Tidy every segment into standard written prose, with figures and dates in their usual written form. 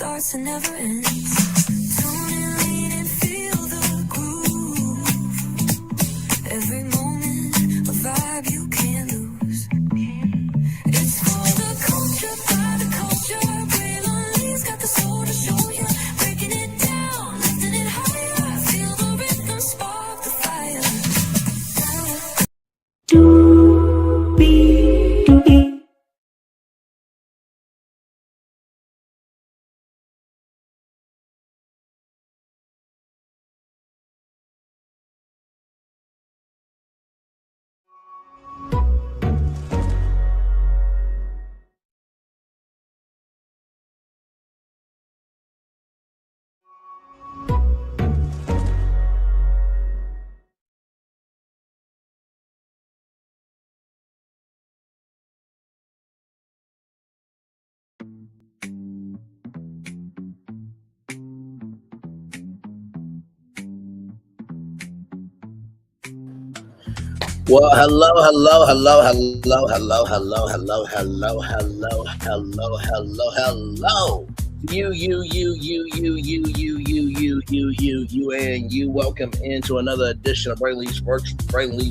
starts and never ends. Tune and lean and feel the groove. Every moment, a vibe you can't lose. It's for the culture, by the culture. Braylon Lee's got the soul to show you. Breaking it down, lifting it higher. Feel the rhythm, spark the fire. Well, hello. You, and you. Welcome into another edition of Braylon's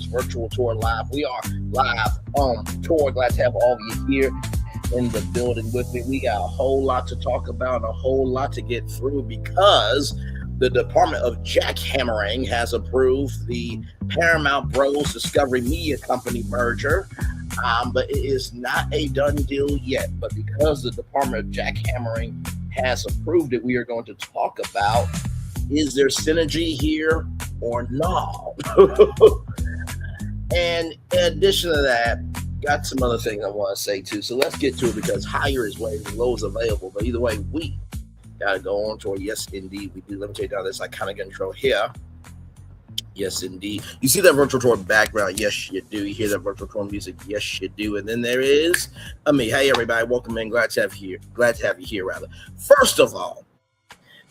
Virtual Tour Live. We are live on tour. Glad to have all of you here in the building with me. We got a whole lot to talk about and a whole lot to get through because the Department of Jackhammering has approved the Paramount Bros Discovery Media Company merger, but it is not a done deal yet. But because the Department of Jackhammering has approved it, we are going to talk about, is there synergy here or not? And in addition to that, got some other things I want to say too. So let's get to it because higher is way, low is available. But either way, we gotta go on to it. Yes, indeed, we do. Let me take down this iconic intro here. Yes, indeed. You see that virtual tour background? Yes, you do. You hear that virtual tour music? Yes, you do. And then there is me. Hey, everybody, welcome in. Glad to have you here. Rather, first of all,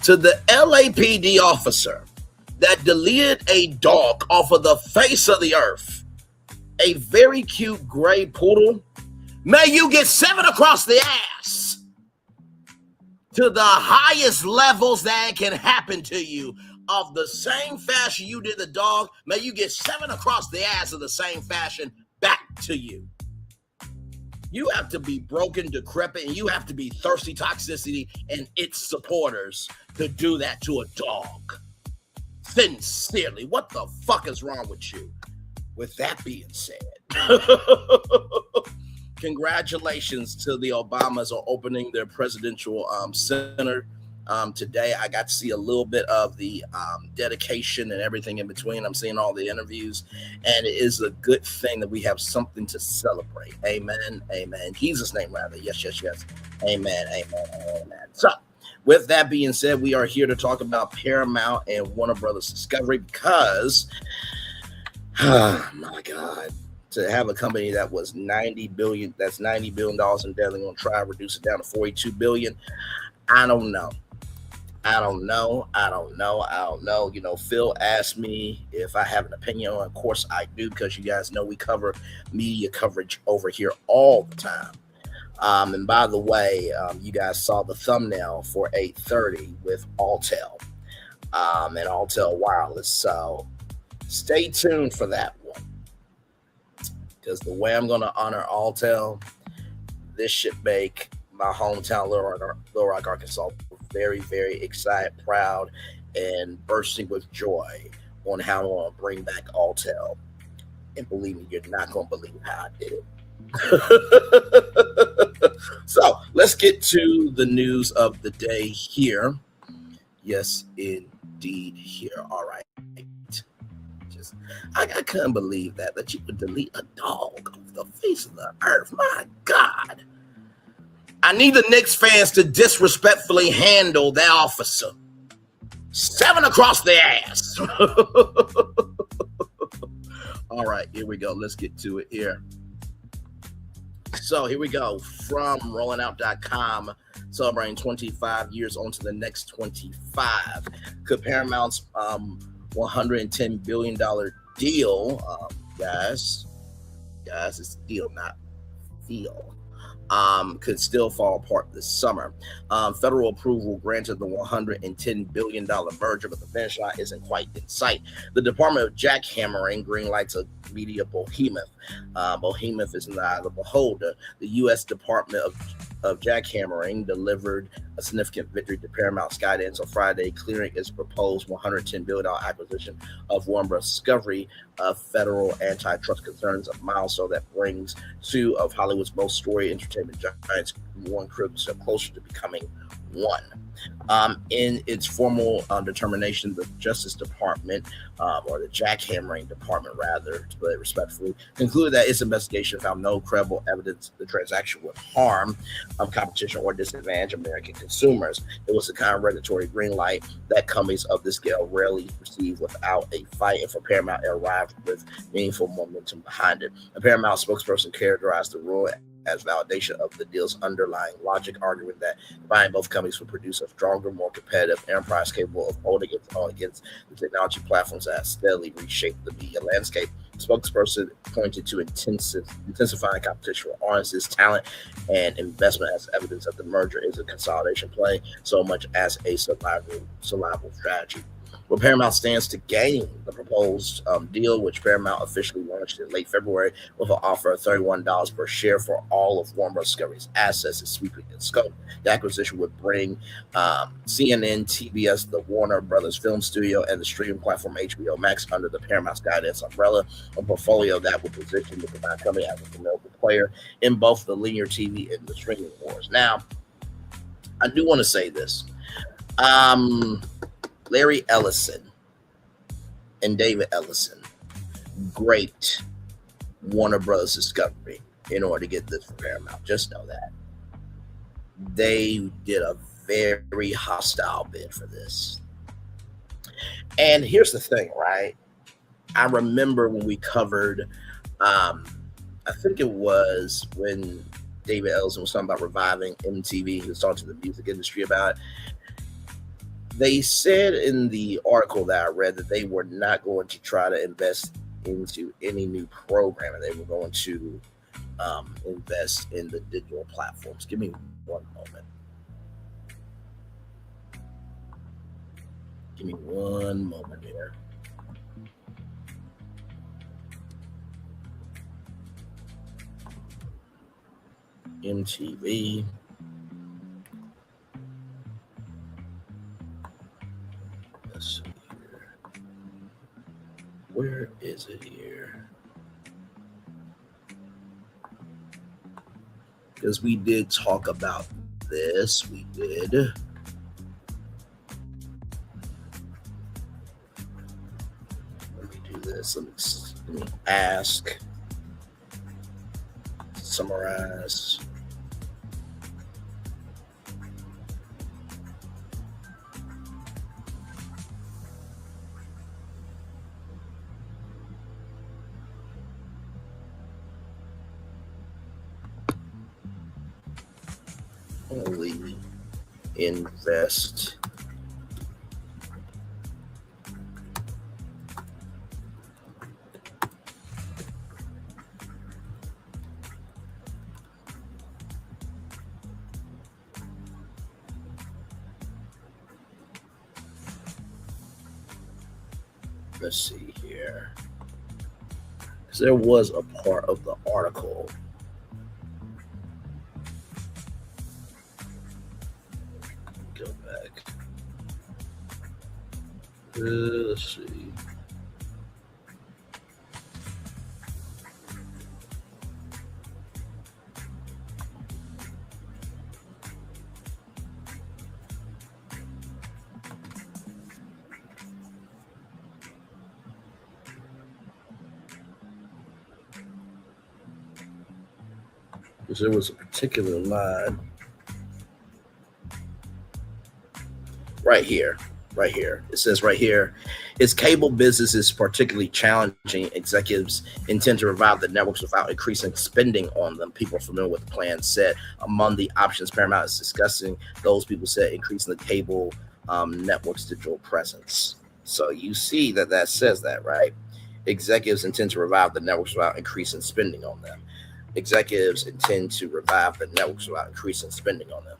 to the LAPD officer that deleted a dog off of the face of the earth, a very cute gray poodle. May you get 7 across the ass. To the highest levels that can happen to you of the same fashion you did the dog, may you get 7 across the ass of the same fashion back to you. You have to be broken, decrepit, and you have to be thirsty toxicity and its supporters to do that to a dog. Sincerely, what the fuck is wrong with you? With that being said, congratulations to the Obamas on opening their presidential center today. I got to see a little bit of the dedication and everything in between. I'm seeing all the interviews, and it is a good thing that we have something to celebrate. Amen. Amen. In Jesus' name, rather. Yes. Amen. So, with that being said, we are here to talk about Paramount and Warner Brothers Discovery because, oh my God, to have a company that was $90 billion in debt, they're going to try to reduce it down to $42 billion. I don't know. You know, Phil asked me if I have an opinion on it. Of course I do, because you guys know we cover media coverage over here all the time. And by the way, you guys saw the thumbnail for 8:30 with Alltel and Alltel Wireless. So stay tuned for that one, because the way I'm going to honor Alltel, this should make my hometown, Little Rock, Arkansas, very, very excited, proud, and bursting with joy on how I'm going to bring back Alltel. And believe me, you're not going to believe how I did it. So let's get to the news of the day here. Yes, indeed, here. All right. I couldn't believe that you would delete a dog off the face of the earth. My God. I need the Knicks fans to disrespectfully handle that officer. 7 across the ass. All right, here we go. Let's get to it here. So here we go. From rollingout.com, celebrating 25 years on to the next 25. Could Paramount's $110 billion deal, guys, it's deal, not feel. could still fall apart this summer. Federal approval granted the $110 billion merger, but the finish line isn't quite in sight. The Department of Jackhammering greenlights a media behemoth. Behemoth is in the eye of the beholder. The U.S. Department of Jackhammering delivered a significant victory to Paramount Skydance on Friday, clearing its proposed $110 billion acquisition of Warner Bros. Discovery of federal antitrust concerns, a milestone that brings two of Hollywood's most storied entertainment giants one critical step closer to becoming one. In its formal determination, the Justice Department, or the Jackhammering Department, rather, to put it respectfully, concluded that its investigation found no credible evidence the transaction would harm competition or disadvantage American consumers. It was the kind of regulatory green light that companies of this scale rarely receive without a fight, and for Paramount, it arrived with meaningful momentum behind it. A Paramount spokesperson characterized the ruling as validation of the deal's underlying logic, arguing that combining both companies would produce a stronger, more competitive enterprise capable of holding its own against the technology platforms that have steadily reshaped the media landscape. The spokesperson pointed to intensifying competition for audiences, talent, and investment as evidence that the merger is a consolidation play so much as a survival strategy. Well, Paramount stands to gain the proposed deal, which Paramount officially launched in late February with an offer of $31 per share for all of Warner Bros. Discovery's assets, is sweeping in scope. The acquisition would bring CNN, TBS, the Warner Brothers Film Studio, and the streaming platform HBO Max under the Paramount Skydance umbrella, a portfolio that would position the combined company as a formidable player in both the linear TV and the streaming wars. Now, I do want to say this. Larry Ellison and David Ellison, great Warner Brothers Discovery in order to get this for Paramount. Just know that. They did a very hostile bid for this. And here's the thing, right? I remember when we covered, I think it was when David Ellison was talking about reviving MTV. He was talking to the music industry about it. They said in the article that I read that they were not going to try to invest into any new programming. They were going to invest in the digital platforms. Give me one moment. Give me one moment here. MTV. Let's see here. Where is it here? Because we did talk about this. We did. Let me do this. Let me ask. Summarize. Only invest let's see here, because there was a part of the article. Go back. Let's see. Because there was a particular line right here. It says right here, its cable business is particularly challenging. Executives intend to revive the networks without increasing spending on them. People are familiar with the plan said. Among the options Paramount is discussing, those people said increasing the cable network's digital presence. So you see that says that, right? Executives intend to revive the networks without increasing spending on them. executives intend to revive the networks without increasing spending on them.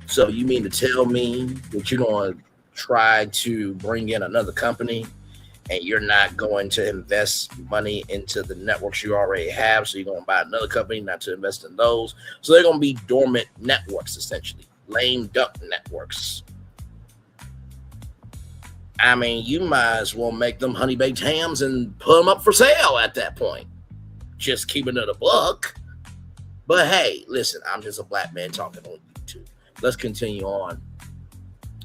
So you mean to tell me that you're going to try to bring in another company and you're not going to invest money into the networks you already have? So you're going to buy another company not to invest in those. So they're going to be dormant networks, essentially, lame duck networks. I mean, you might as well make them honey baked hams and put them up for sale at that point. Just keeping it a buck. But hey, listen, I'm just a black man talking on YouTube. Let's continue on.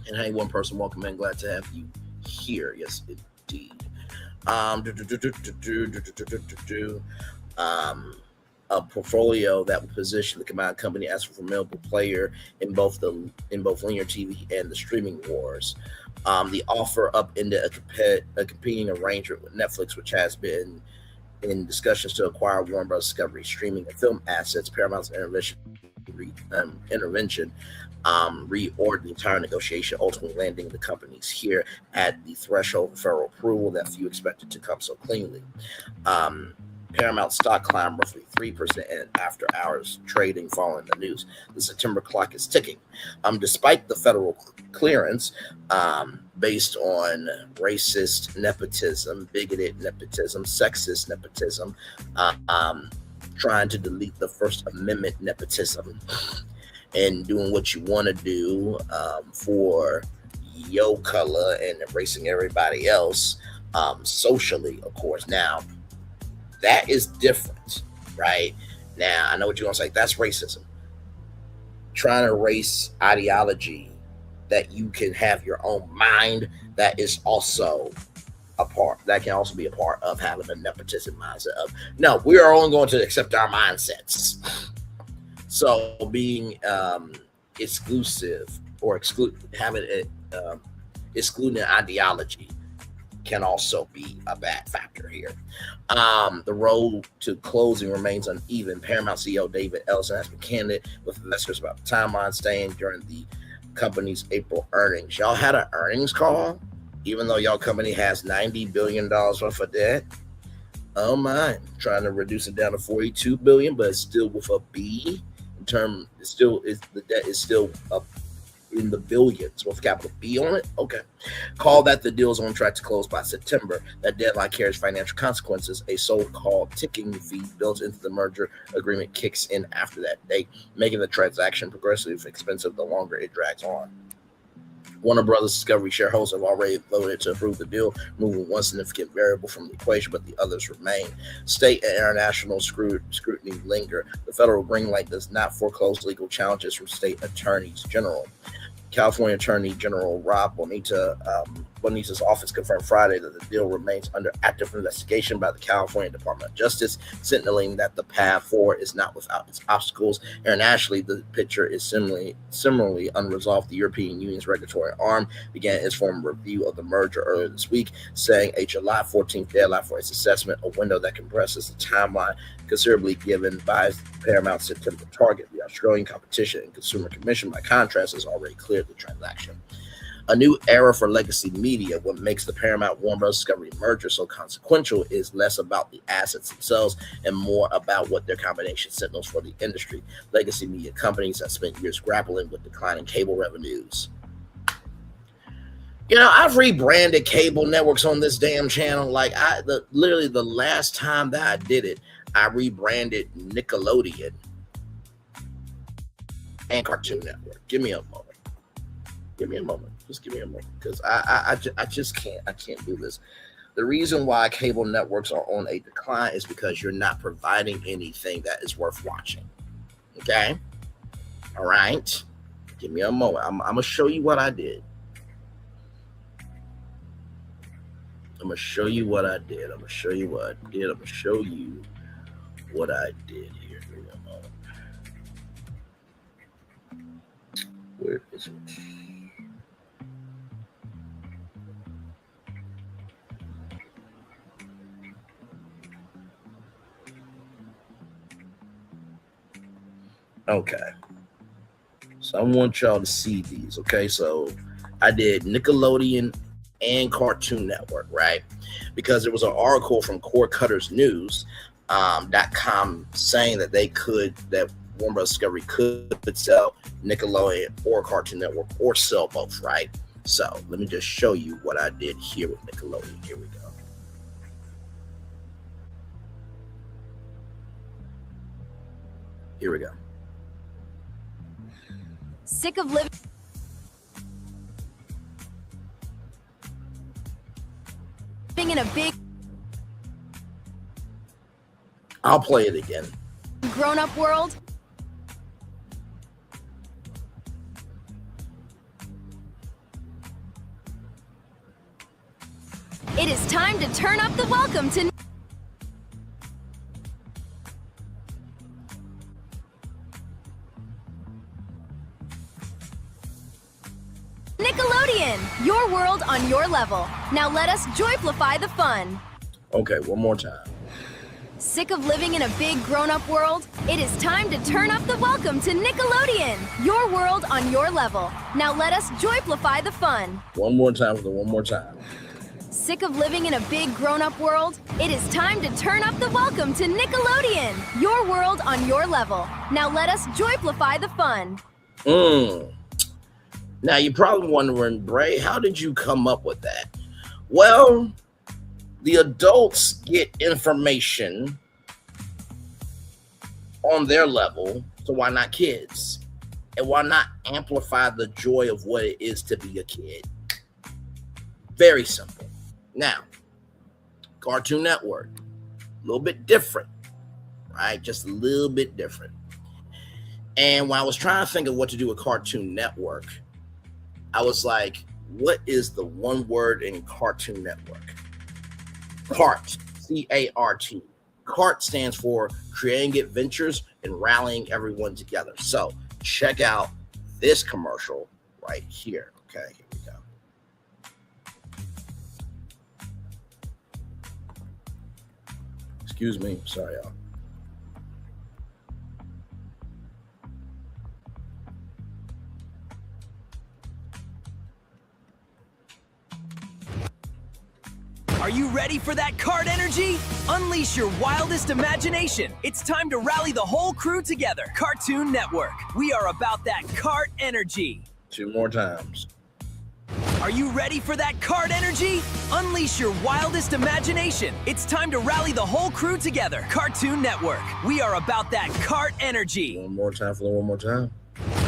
And hey, one person, welcome in. Glad to have you here. Yes, indeed. A portfolio that will position the combined company as a formidable player in both linear TV and the streaming wars. The offer upended a competing arrangement with Netflix, which has been in discussions to acquire Warner Bros. Discovery streaming and film assets. Paramount's intervention reordered the entire negotiation, ultimately landing the companies here at the threshold of federal approval that few expected to come so cleanly. Paramount stock climbed roughly 3% in after hours trading following the news. The September clock is ticking. Despite the federal clearance, based on racist nepotism, bigoted nepotism, sexist nepotism, trying to delete the First Amendment nepotism, and doing what you want to do for your color and embracing everybody else socially, of course. Now, that is different, right? Now, I know what you're going to say. That's racism. Trying to erase ideology that you can have your own mind, that is also a part. That can also be a part of having a nepotism mindset of, no, we are only going to accept our mindsets. So being exclusive or having excluding ideology can also be a bad factor here. The road to closing remains uneven. Paramount CEO David Ellison has been candid with investors about the timeline staying during the company's April earnings. Y'all had an earnings call, even though y'all company has $90 billion worth of debt. Oh my, trying to reduce it down to $42 billion, but it's still with a B. The debt is still up in the billions with capital B on it. Okay. Call that the deal is on track to close by September. That deadline carries financial consequences. A so-called ticking fee built into the merger agreement kicks in after that date, making the transaction progressively expensive the longer it drags on. Warner Bros. Discovery shareholders have already voted to approve the deal, removing one significant variable from the equation, but the others remain. State and international scrutiny linger. The federal green light does not foreclose legal challenges from state attorneys general. California Attorney General Rob Bonita's office confirmed Friday that the deal remains under active investigation by the California Department of Justice, signaling that the path forward is not without its obstacles. Internationally, the picture is similarly unresolved. The European Union's regulatory arm began its formal review of the merger earlier this week, saying a July 14th deadline for its assessment, a window that compresses the timeline considerably given by Paramount's September target. The Australian Competition and Consumer Commission, by contrast, has already cleared the transaction. A new era for legacy media. What makes the Paramount Warner Bros. Discovery merger so consequential is less about the assets themselves and more about what their combination signals for the industry. Legacy media companies have spent years grappling with declining cable revenues. You know, I've rebranded cable networks on this damn channel. Like, literally the last time that I did it, I rebranded Nickelodeon and Cartoon Network. Give me a moment. Just give me a moment, because I just can't. I can't do this. The reason why cable networks are on a decline is because you're not providing anything that is worth watching. Okay? All right? Give me a moment. I'm going to show you what I did. I'm going to show you what I did here. Give me a moment. Where is it? Okay. So I want y'all to see these. Okay. So I did Nickelodeon and Cartoon Network, right? Because there was an article from Core Cutters News .com saying that that Warner Bros. Discovery could sell Nickelodeon or Cartoon Network or sell both, right? So let me just show you what I did here with Nickelodeon. Here we go. Here we go. Sick of living in a big I'll play it again. grown-up world? It is time to turn up the welcome to Nickelodeon, your world on your level. Now let us joyflify the fun. Okay, one more time. Sick of living in a big grown-up world? It is time to turn up the welcome to Nickelodeon, your world on your level. Now let us joyflify the fun. One more time for the one more time. Sick of living in a big grown-up world? It is time to turn up the welcome to Nickelodeon, your world on your level. Now let us joyflify the fun. Now you're probably wondering, Bray, how did you come up with that? Well, the adults get information on their level, so why not kids? And why not amplify the joy of what it is to be a kid? Very simple. Now, Cartoon Network, a little bit different, right? Just a little bit different. And when I was trying to think of what to do with Cartoon Network, I was like, what is the one word in Cartoon Network? CART, C-A-R-T. CART stands for Creating Adventures and Rallying Everyone Together. So check out this commercial right here. Okay, here we go. Excuse me. Sorry, y'all. Are you ready for that cart energy? Unleash your wildest imagination. It's time to rally the whole crew together. Cartoon Network. We are about that cart energy. 2 more times. Are you ready for that cart energy? Unleash your wildest imagination. It's time to rally the whole crew together. Cartoon Network. We are about that cart energy. One more time for the one more time.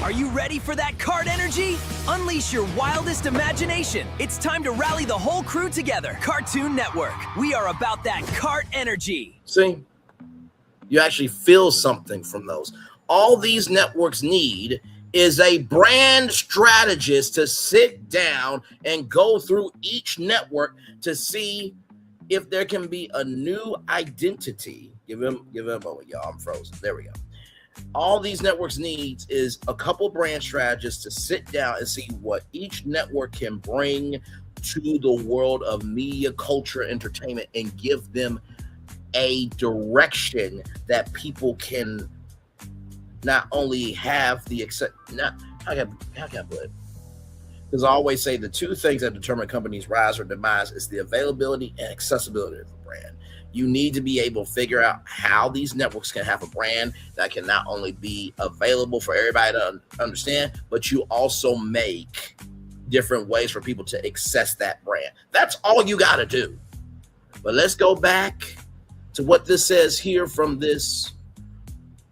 Are you ready for that cart energy? Unleash your wildest imagination. It's time to rally the whole crew together. Cartoon Network. We are about that cart energy. See, you actually feel something from those. All these networks need is a brand strategist to sit down and go through each network to see if there can be a new identity. Give him a moment, y'all. I'm frozen. There we go. All these networks needs is a couple brand strategists to sit down and see what each network can bring to the world of media, culture, entertainment, and give them a direction that people can not only have the how can I put it? Because I always say the two things that determine companies' rise or demise is the availability and accessibility of the brand. You need to be able to figure out how these networks can have a brand that can not only be available for everybody to understand, but you also make different ways for people to access that brand. That's all you got to do. But let's go back to what this says here from this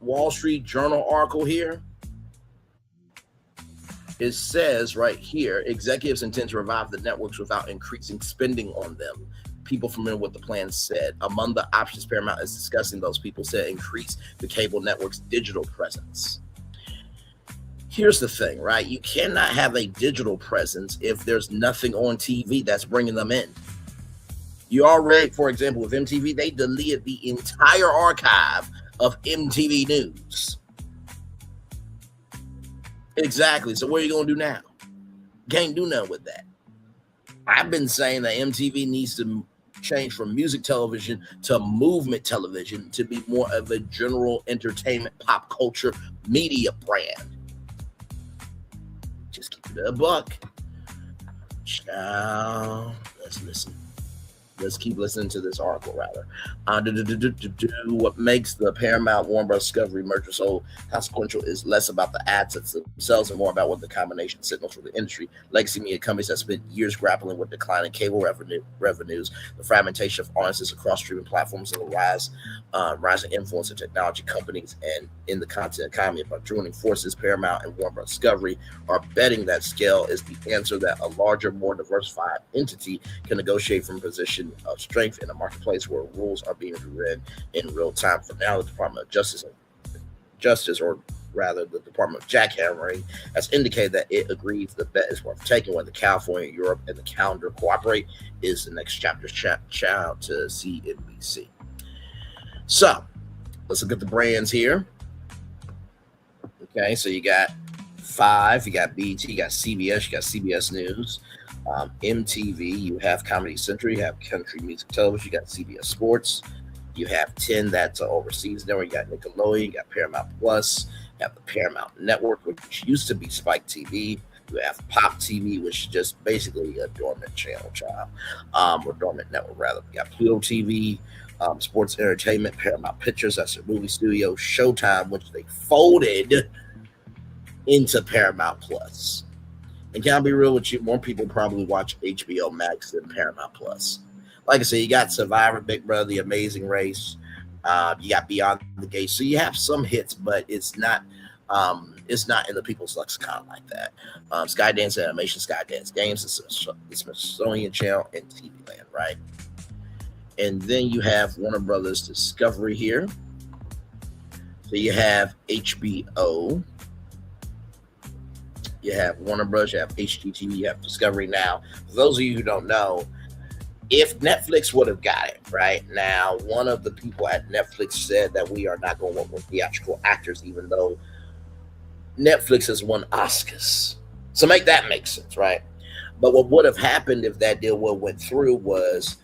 Wall Street Journal article here. It says right here, executives intend to revive the networks without increasing spending on them. People familiar with the plan said. Among the options Paramount is discussing, those people said increase the cable network's digital presence. Here's the thing, right? You cannot have a digital presence if there's nothing on TV that's bringing them in. You already, for example, with MTV, they deleted the entire archive of MTV News. Exactly. So what are you going to do now? Can't do nothing with that. I've been saying that MTV needs to change from music television to movement television to be more of a general entertainment, pop culture, media brand. Just keep it a buck. Child, let's listen. Let's keep listening to this article, rather. What makes the Paramount Warner Bros. Discovery merger so consequential is less about the assets themselves and more about what the combination signals for the industry. Legacy media companies have spent years grappling with declining cable revenues, the fragmentation of audiences across streaming platforms, and the rising influence of technology companies and in the content economy. By joining forces, Paramount and Warner Bros. Discovery are betting that scale is the answer, that a larger, more diversified entity can negotiate from a position of strength in a marketplace where rules are being rewritten in real time. For now, the Department of Justice, or rather the Department of Jackhammering, has indicated that it agrees the bet is worth taking. Whether California, Europe, and the calendar cooperate is the next chapter's child to CNBC. So let's look at the brands here. Okay, so you got 5, you got BT, you got CBS, you got CBS News, MTV, you have Comedy Central, you have Country Music Television, you got CBS Sports, you have 10, that's overseas network, you got Nickelodeon, you got Paramount Plus, you have the Paramount Network, which used to be Spike TV, you have Pop TV, which is just basically a dormant channel, or dormant network, rather. You got Pluto TV, Sports Entertainment, Paramount Pictures, that's their movie studio, Showtime, which they folded into Paramount Plus. And can I be real with you? More people probably watch HBO Max than Paramount Plus. Like I said, you got Survivor, Big Brother, The Amazing Race. You got Beyond the Gate. So you have some hits, but it's not in the people's lexicon like that. Skydance Animation, Skydance Games, the Smithsonian Channel, and TV Land, right? And then you have Warner Brothers Discovery here. So you have HBO. You have Warner Bros., you have HGTV, you have Discovery. Now, for those of you who don't know, if Netflix would have got it, right? Now, one of the people at Netflix said that we are not going to work with theatrical actors, even though Netflix has won Oscars. So make that make sense, right? But what would have happened if that deal went through was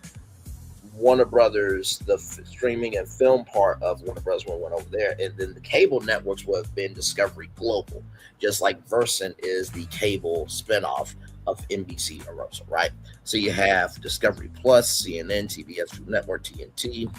Warner Brothers, the streaming and film part of Warner Brothers went over there, and then the cable networks would have been Discovery Global, just like Versant is the cable spinoff of NBC Universal, right? So you have Discovery Plus, CNN, TBS Food Network, TNT,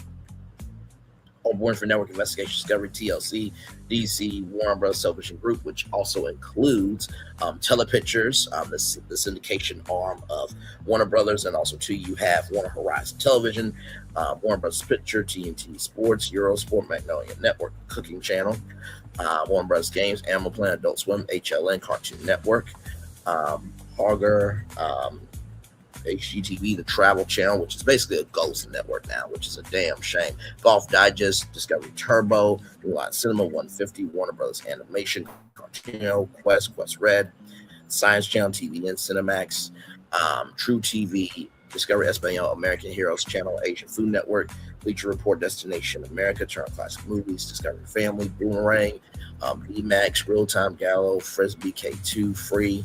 Warner for Network Investigation Discovery, TLC, DC, Warner Bros. Television Group, which also includes Telepictures, the syndication arm of Warner Brothers, and also too you have Warner Horizon Television, Warner Bros. Picture, TNT Sports, Eurosport, Magnolia Network, Cooking Channel, Warner Bros. Games, Animal Planet, Adult Swim, HLN, Cartoon Network, Harger, HGTV, the Travel Channel, which is basically a Ghost network now, which is a damn shame. Golf Digest, Discovery Turbo, New Line Cinema, 150, Warner Brothers Animation, Cartoon, Quest Red, Science Channel, TVN, Cinemax, True TV, Discovery Espanol, American Heroes Channel, Asian Food Network, Bleacher Report, Destination America, Turner Classic Movies, Discovery Family, Boomerang, BMAX, Real Time Gallo, Frisbee, K2, Free,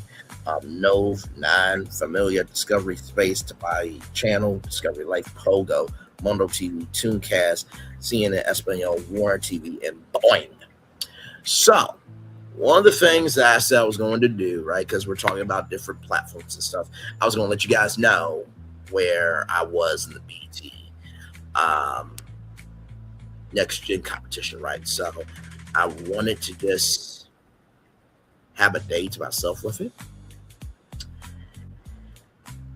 Nove, 9, Familia, Discovery Space, Tabai Channel, Discovery Life, Pogo, Mondo TV, Tooncast, CNN Espanol, Warner TV, and Boing. So, one of the things that I said I was going to do, right, because we're talking about different platforms and stuff, I was going to let you guys know where I was in the BT Next Gen competition, right? So, I wanted to just have a day to myself with it.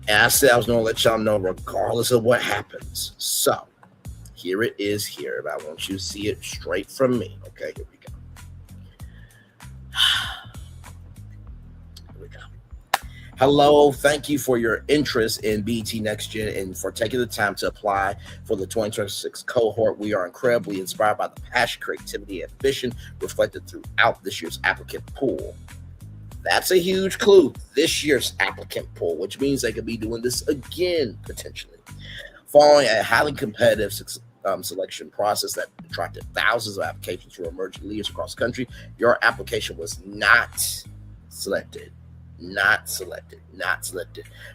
And I said I was going to let y'all know regardless of what happens. So, here it is here. But I want you to see it straight from me. Okay, here we go. Here we go. Hello. Thank you for your interest in BT Next Gen and for taking the time to apply for the 2026 cohort. We are incredibly inspired by the passion, creativity, and ambition reflected throughout this year's applicant pool. That's a huge clue. This year's applicant pool, which means they could be doing this again, potentially. Following a highly competitive selection process that attracted thousands of applications from emerging leaders across the country, your application was not selected. Not selected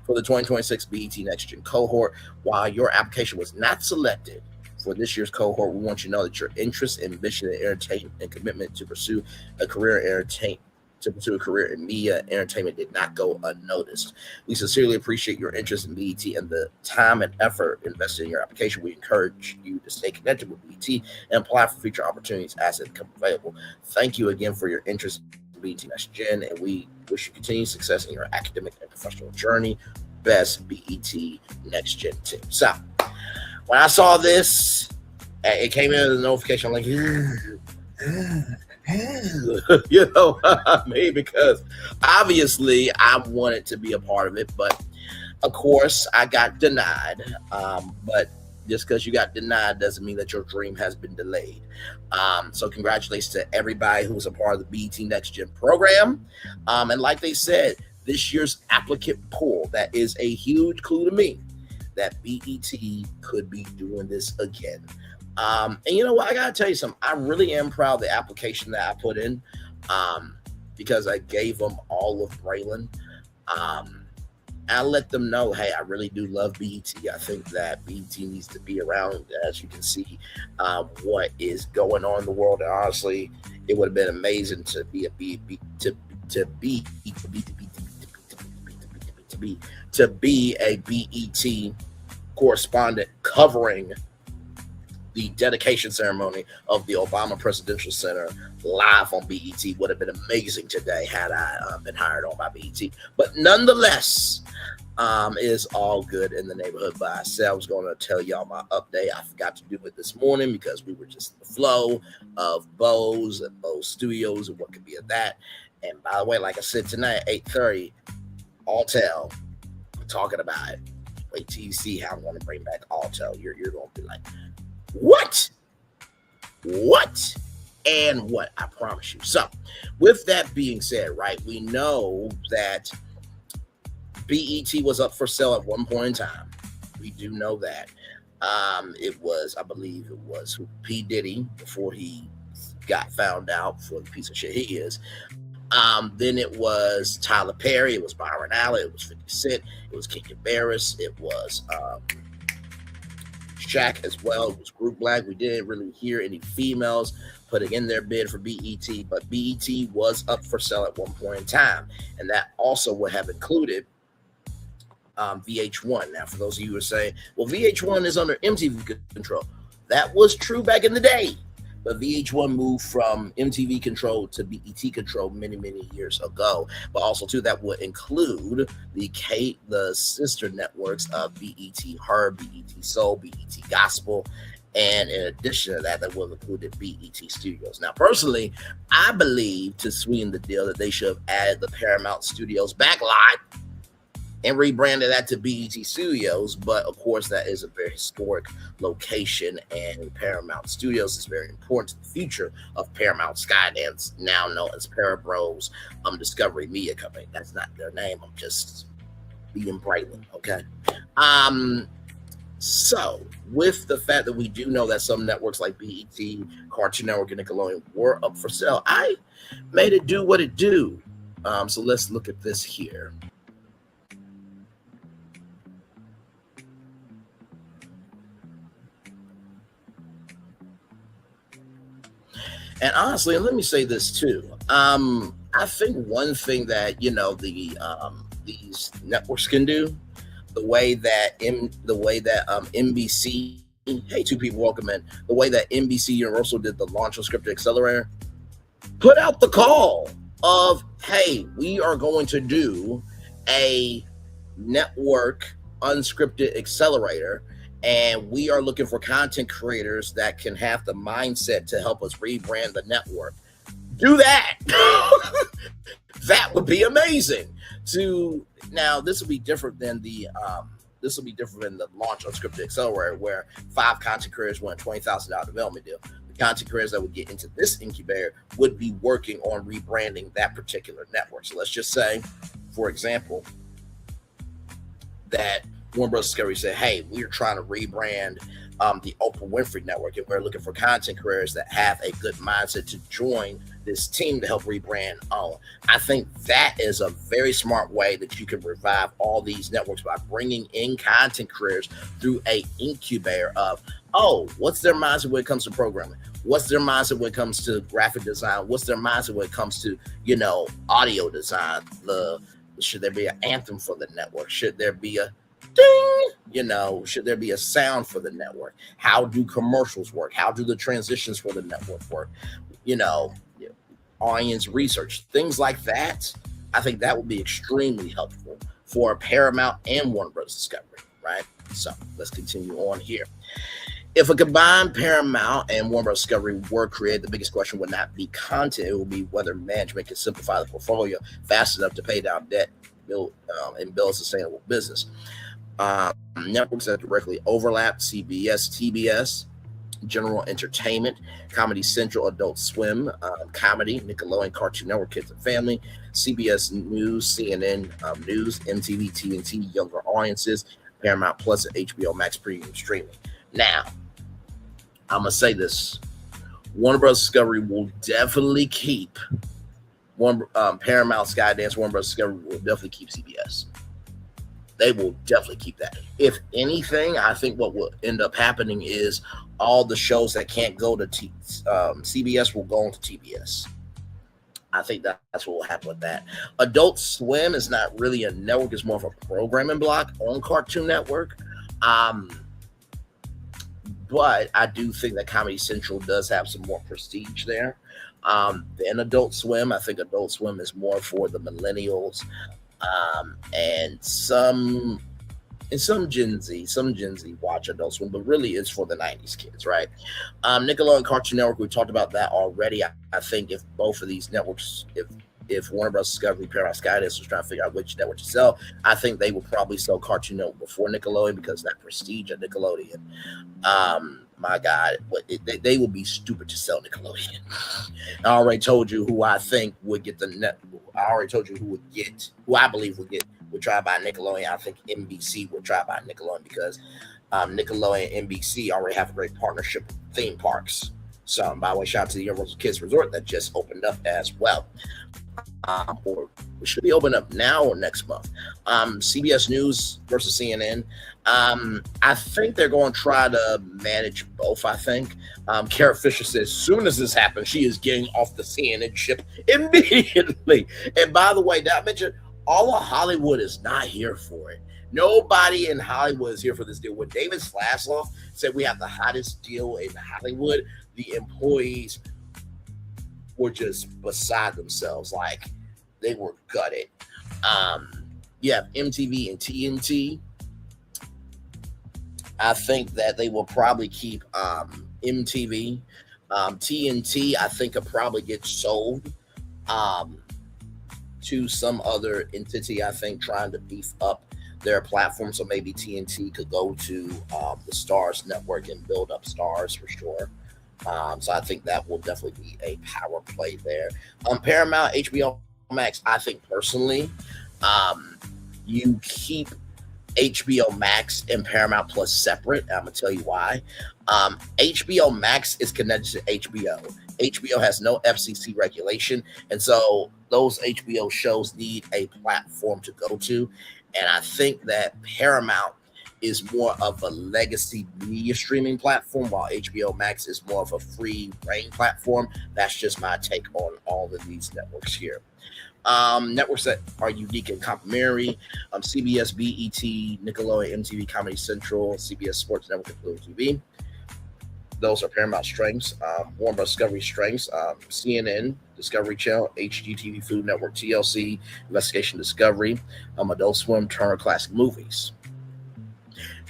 for the 2026 BET Next Gen cohort. While your application was not selected for this year's cohort, we want you to know that your interest, ambition, and entertainment and commitment to pursue a career in entertainment to pursue a career in media and entertainment did not go unnoticed. We sincerely appreciate your interest in BET and the time and effort invested in your application. We encourage you to stay connected with BET and apply for future opportunities as they become available. Thank you again for your interest in BET Next Gen, and we wish you continued success in your academic and professional journey. Best BET Next Gen team. So, when I saw this, it came in as a notification. I'm like, you know what I mean? Because obviously I wanted to be a part of it, but of course I got denied. But just because you got denied doesn't mean that your dream has been delayed. So congratulations to everybody who was a part of the BET Next Gen program. And like they said, this year's applicant pool, that is a huge clue to me that BET could be doing this again. And you know what? I gotta tell you something. I really am proud of the application that I put in, because I gave them all of Braylon. I let them know, hey, I really do love BET. I think that BET needs to be around. As you can see, what is going on in the world. And honestly, it would have been amazing to be a BET correspondent covering the dedication ceremony of the Obama Presidential Center live on BET. Would have been amazing today had I been hired on by BET. But nonetheless, it is all good in the neighborhood. But I said I was going to tell y'all my update. I forgot to do it this morning because we were just in the flow of Bose and Bose Studios and what could be of that. And by the way, like I said tonight, 8:30, Alltel, we're talking about it. Wait till you see how I'm going to bring back Alltel. You're going to be like, what? And what? I promise you. So, with that being said, right, we know that BET was up for sale at one point in time. We do know that. It was, I believe it was P. Diddy before he got found out for the piece of shit he is. Then it was Tyler Perry, it was Byron Allen, it was 50 Cent, it was Kenya Barris, it was Shaq as well. It was Group Black. We didn't really hear any females putting in their bid for BET, but BET was up for sale at one point in time, and that also would have included VH1. Now, for those of you who are saying, well, VH1 is under MTV control, that was true back in the day. But VH1 moved from MTV control to BET control many, many years ago. But also, too, that would include the sister networks of BET Her, BET Soul, BET Gospel. And in addition to that, that would have included BET Studios. Now, personally, I believe to sweeten the deal that they should have added the Paramount Studios backlot and rebranded that to BET Studios. But of course, that is a very historic location, and Paramount Studios is very important to the future of Paramount Skydance, now known as Parabros Discovery Media Company. That's not their name. I'm just being Braylon, okay? So, with the fact that we do know that some networks like BET, Cartoon Network, and Nickelodeon were up for sale, I made it do what it do. So let's look at this here. And honestly, let me say this too. I think one thing that these networks can do, the way that NBC, hey, two people, welcome in. The way that NBC Universal did the launch of Scripted Accelerator, put out the call of, hey, we are going to do a network unscripted accelerator. And we are looking for content creators that can have the mindset to help us rebrand the network. Do that. That would be amazing. Now, this will be different than the launch of Scripted Accelerator, where 5 content creators won a $20,000 development deal. The content creators that would get into this incubator would be working on rebranding that particular network. So let's just say, for example, that Warner Bros. Discovery said, hey, we're trying to rebrand the Oprah Winfrey Network, and we're looking for content creators that have a good mindset to join this team to help rebrand on. I think that is a very smart way that you can revive all these networks by bringing in content creators through a incubator of, oh, what's their mindset when it comes to programming? What's their mindset when it comes to graphic design? What's their mindset when it comes to, audio design? Should there be an anthem for the network? Should there be a ding? Should there be a sound for the network? How do commercials work? How do the transitions for the network work? Audience research, things like that. I think that would be extremely helpful for Paramount and Warner Bros. Discovery, right? So let's continue on here. If a combined Paramount and Warner Bros. Discovery were created, the biggest question would not be content. It would be whether management can simplify the portfolio fast enough to pay down debt, and build a sustainable business. Networks that directly overlap: CBS, TBS, General Entertainment, Comedy Central, Adult Swim, Comedy, Nickelodeon, Cartoon Network, Kids and Family, CBS News, CNN News, MTV, TNT, younger audiences, Paramount Plus, and HBO Max premium streaming. Now, I'm going to say this. Warner Bros. Discovery will definitely keep Paramount, Skydance, Warner Bros. Discovery will definitely keep CBS. They will definitely keep that. If anything, I think what will end up happening is all the shows that can't go to CBS will go into TBS. I think that's what will happen with that. Adult Swim is not really a network. It's more of a programming block on Cartoon Network. But I do think that Comedy Central does have some more prestige there than Adult Swim. I think Adult Swim is more for the millennials and some Gen Z watch Adult Swim, but really it's for the 90s kids, right? Nickelodeon, Cartoon Network, we talked about that already. I think if both of these networks, if Warner Bros. Discovery, Paramount, Skydance was trying to figure out which network to sell, I think they would probably sell Cartoon Network before Nickelodeon because of that prestige at Nickelodeon. My God, they would be stupid to sell Nickelodeon. I already told you who I think would get the net. I already told you who I believe would try to buy Nickelodeon. I think NBC would try to buy Nickelodeon because Nickelodeon and NBC already have a great partnership with theme parks. So, by the way, shout out to the Universal Kids Resort that just opened up as well. Or we should be open up now or next month. CBS News versus CNN. I think they're going to try to manage both. I think Kara Fisher says as soon as this happens, she is getting off the CNN ship immediately. And by the way, did I mention all of Hollywood is not here for it? Nobody in Hollywood is here for this deal. When David Slasloff said we have the hottest deal in Hollywood, the employees were just beside themselves. Like, they were gutted. You have MTV and TNT. I think that they will probably keep MTV. TNT, I think, could probably get sold to some other entity, I think, trying to beef up their platform. So maybe TNT could go to the Stars network and build up Stars for sure. So I think that will definitely be a power play there. Paramount, HBO Max, I think personally, you keep HBO Max and Paramount Plus separate. I'm going to tell you why. HBO Max is connected to HBO. HBO has no FCC regulation. And so those HBO shows need a platform to go to. And I think that Paramount is more of a legacy media streaming platform, while HBO Max is more of a free reign platform. That's just my take on all of these networks here. Networks that are unique and complementary: CBS, BET, Nickelodeon, MTV, Comedy Central, CBS Sports Network, and Blue TV. Those are Paramount strengths. Warner Bros. Discovery strengths: CNN, Discovery Channel, HGTV, Food Network, TLC, Investigation Discovery, Adult Swim, Turner Classic Movies.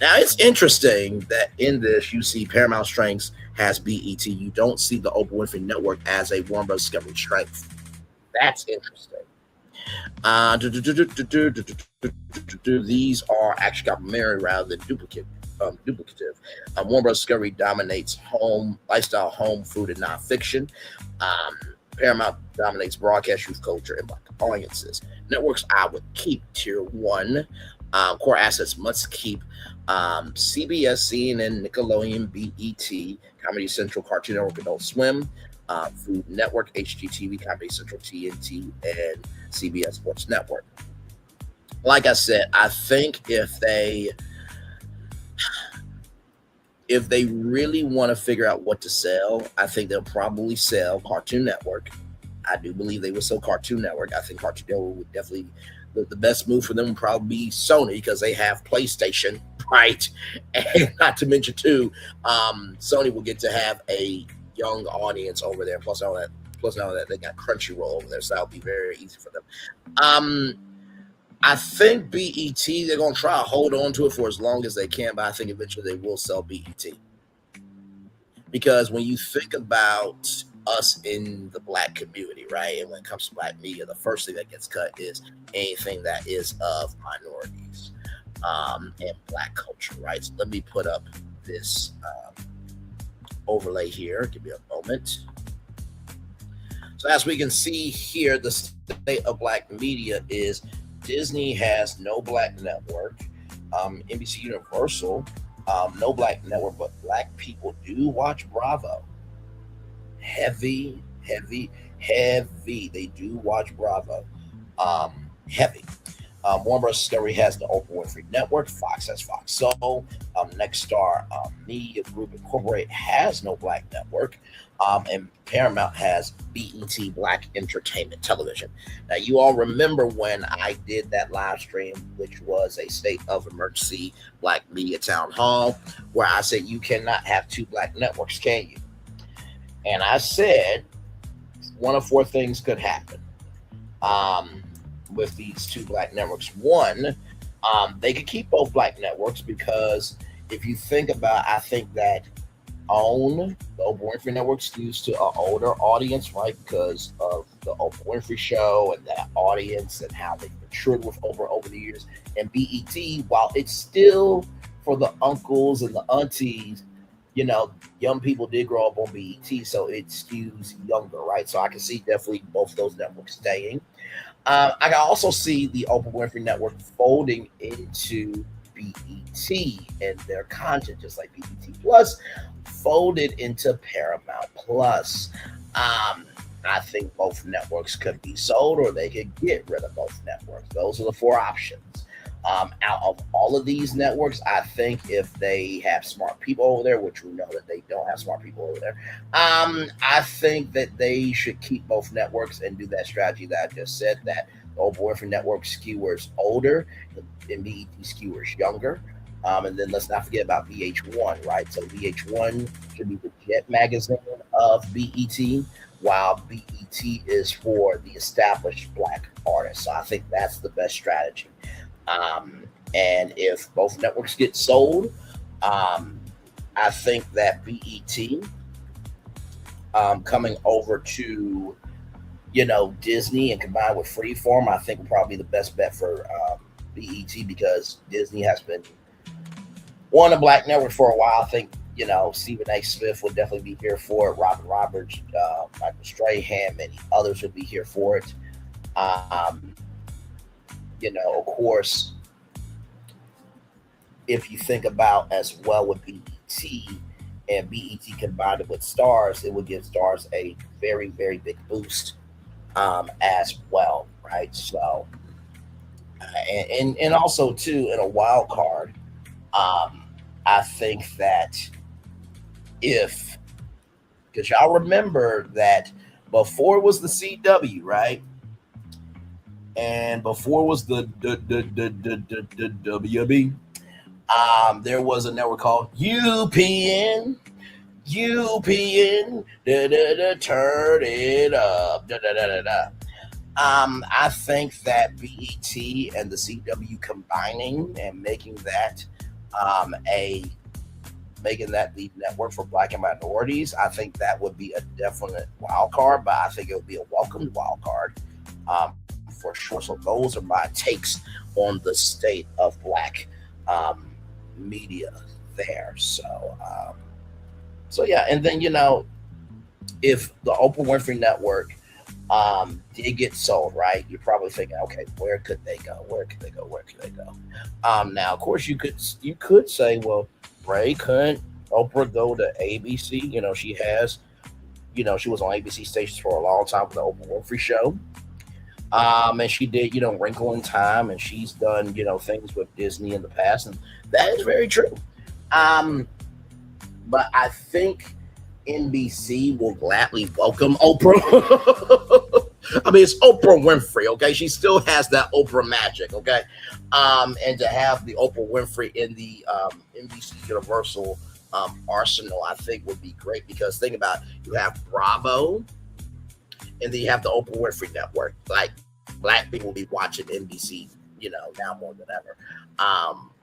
Now, it's interesting that in this, you see Paramount strengths has BET. You don't see the Oprah Winfrey Network as a Warner Bros. Discovery strength. That's interesting. These are actually complementary rather than duplicative. Warner Bros. Discovery dominates home, lifestyle, home, food, and nonfiction. Paramount dominates broadcast, youth culture, and black audiences. Networks I would keep tier one. Core assets must keep CBS, CNN, Nickelodeon, BET, Comedy Central, Cartoon Network, Adult Swim, Food Network, HGTV, Comedy Central, TNT, and CBS Sports Network. Like I said, I think if they if they really want to figure out what to sell, I think they'll probably sell Cartoon Network. I do believe they will sell Cartoon Network. I think Cartoon Network would definitely, the best move for them would probably be Sony because they have PlayStation, right? And not to mention too, Sony will get to have a young audience over there. Plus all that they got Crunchyroll over there, so that'll be very easy for them. I think BET, they're going to try to hold on to it for as long as they can, but I think eventually they will sell BET. Because when you think about us in the Black community, right, and when it comes to Black media, the first thing that gets cut is anything that is of minorities and Black culture, right? So let me put up this overlay here. Give me a moment. So as we can see here, the state of Black media is Disney has no Black network, NBC Universal, no Black network, but Black people do watch Bravo. Heavy. They do watch Bravo. Heavy. Warner Bros. Discovery has the Oprah Winfrey Network. Fox has Fox Soul. Nexstar Media Group Incorporated has no Black network. And Paramount has BET Black Entertainment Television. Now, you all remember when I did that live stream, which was a state of emergency Black media town hall, where I said you cannot have two Black networks, can you? And I said one of four things could happen with these two Black networks. One, they could keep both Black networks because if you think about, I think that the Oprah Winfrey Network skews to an older audience, right? Because of the Oprah Winfrey Show and that audience and how they've matured with Oprah over the years. And BET, while it's still for the uncles and the aunties, young people did grow up on BET, so it skews younger, right? So I can see definitely both of those networks staying. I can also see the Oprah Winfrey Network folding into BET and their content, just like BET Plus folded into Paramount Plus. I think both networks could be sold or they could get rid of both networks. Those are the four options. Out of all of these networks, I think if they have smart people over there, which we know that they don't have smart people over there, I think that they should keep both networks and do that strategy that I just said, that the Oprah Winfrey Network skewers older and BET skewers younger. And then let's not forget about VH1, right? So VH1 should be the Jet magazine of BET, while BET is for the established Black artists. So I think that's the best strategy. And if both networks get sold, I think that BET coming over to, Disney and combined with Freeform, I think would probably be the best bet for BET because Disney has been a Black network for a while. I think, Stephen A. Smith would definitely be here for it. Robin Roberts, Michael Strahan, many others would be here for it. Of course, if you think about as well with BET and BET combined with Stars, it would give Stars a very, very big boost as well, right? So, and also too, in a wild card, I think that because y'all remember that before it was the CW, right? And before it was the WB, there was a network called UPN, turn it up, I think that BET and the CW combining and making that the network for Black and minorities, I think that would be a definite wild card, but I think it would be a welcomed wild card. For sure. So those are my takes on the state of Black media there. So yeah, and then if the Oprah Winfrey Network did get sold, right? You're probably thinking, okay, where could they go? Now, of course, you could say, well, Ray, couldn't Oprah go to ABC? She has, she was on ABC stations for a long time with the Oprah Winfrey Show. And she did, Wrinkle in Time, and she's done, things with Disney in the past, and that is very true. but I think NBC will gladly welcome Oprah. I mean, it's Oprah Winfrey, okay? She still has that Oprah magic, okay? And to have the Oprah Winfrey in the NBC Universal arsenal, I think would be great, because think about it, you have Bravo, and then you have the Oprah Winfrey Network. Like, black people will be watching NBC, now more than ever.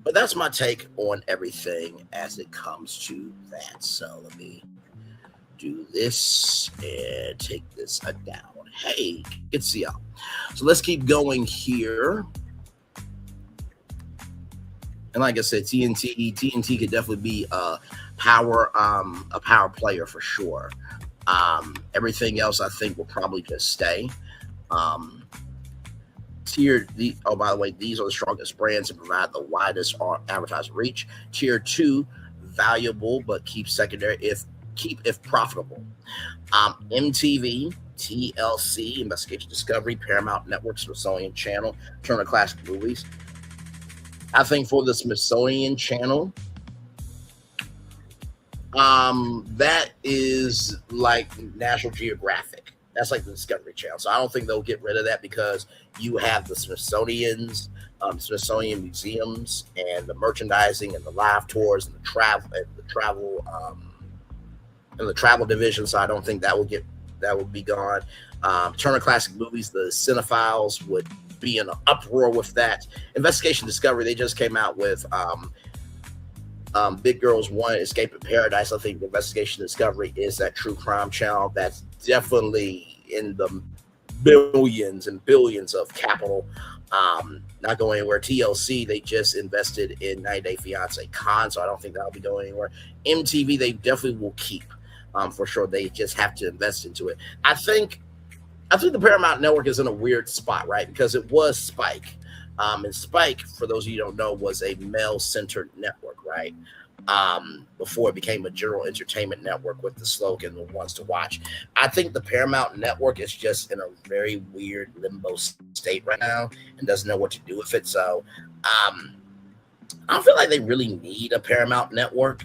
But that's my take on everything as it comes to that. So let me do this and take this down. Hey, good to see y'all. So let's keep going here. And like I said, TNT could definitely be a power player for sure. Everything else I think will probably just stay. By the way, these are the strongest brands and provide the widest advertising reach. Tier 2, valuable but keep secondary if profitable. MTV, TLC, Investigation Discovery, Paramount Network, Smithsonian Channel, Turner Classic Movies. I think for the Smithsonian Channel, that is like National Geographic. That's like the Discovery Channel. So I don't think they'll get rid of that, because you have the Smithsonian museums and the merchandising and the live tours and the travel division. So I don't think that would be gone. Turner Classic Movies, the cinephiles would be in an uproar with that. Investigation Discovery, they just came out with Big Girls 1, Escape at Paradise. I think Investigation Discovery is that true crime channel that's definitely in the billions and billions of capital. Not going anywhere. TLC, they just invested in 90 Day Fiance Con, so I don't think that'll be going anywhere. MTV, they definitely will keep, for sure. They just have to invest into it. I think the Paramount Network is in a weird spot, right? Because it was Spike. And Spike, for those of you who don't know, was a male-centered network, right? Before it became a general entertainment network with the slogan, "The Ones to Watch." I think the Paramount Network is just in a very weird limbo state right now and doesn't know what to do with it. So I don't feel like they really need a Paramount Network.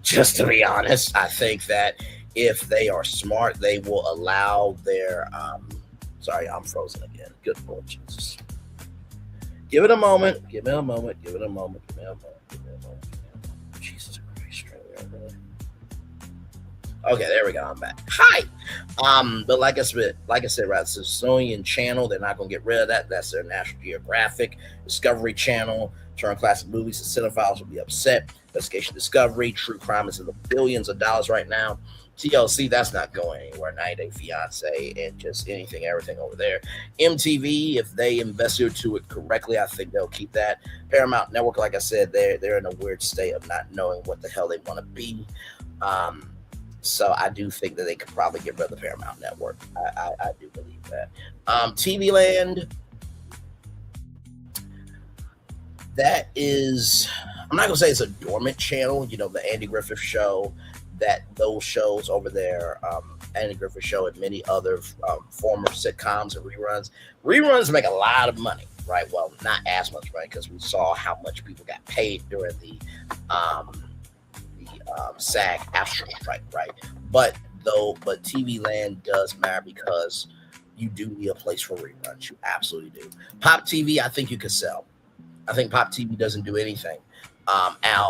Just to be honest, I think that if they are smart, they will allow their sorry, I'm frozen again. Good Lord Jesus. Give it a moment. Jesus Christ. Okay, there we go. I'm back. Hi. But like I said, right, the Smithsonian Channel, they're not gonna get rid of that. That's their National Geographic, Discovery Channel, Turner Classic Movies. The cinephiles will be upset. Investigation Discovery, true crime is in the billions of dollars right now. TLC, that's not going anywhere. 90 Day Fiance and just everything over there. MTV, if they invested to it correctly, I think they'll keep that. Paramount Network, like I said, they're in a weird state of not knowing what the hell they want to be. So I do think that they could probably get rid of the Paramount Network. I do believe that. TV Land, that is, I'm not gonna say it's a dormant channel. The Andy Griffith Show, those shows over there, Andy Griffith Show and many other former sitcoms and reruns. Reruns make a lot of money, right? Well, not as much money, because we saw how much people got paid during the SAG Astro strike, right? But TV Land does matter, because you do need a place for reruns. You absolutely do. Pop TV, I think you could sell. I think Pop TV doesn't do anything.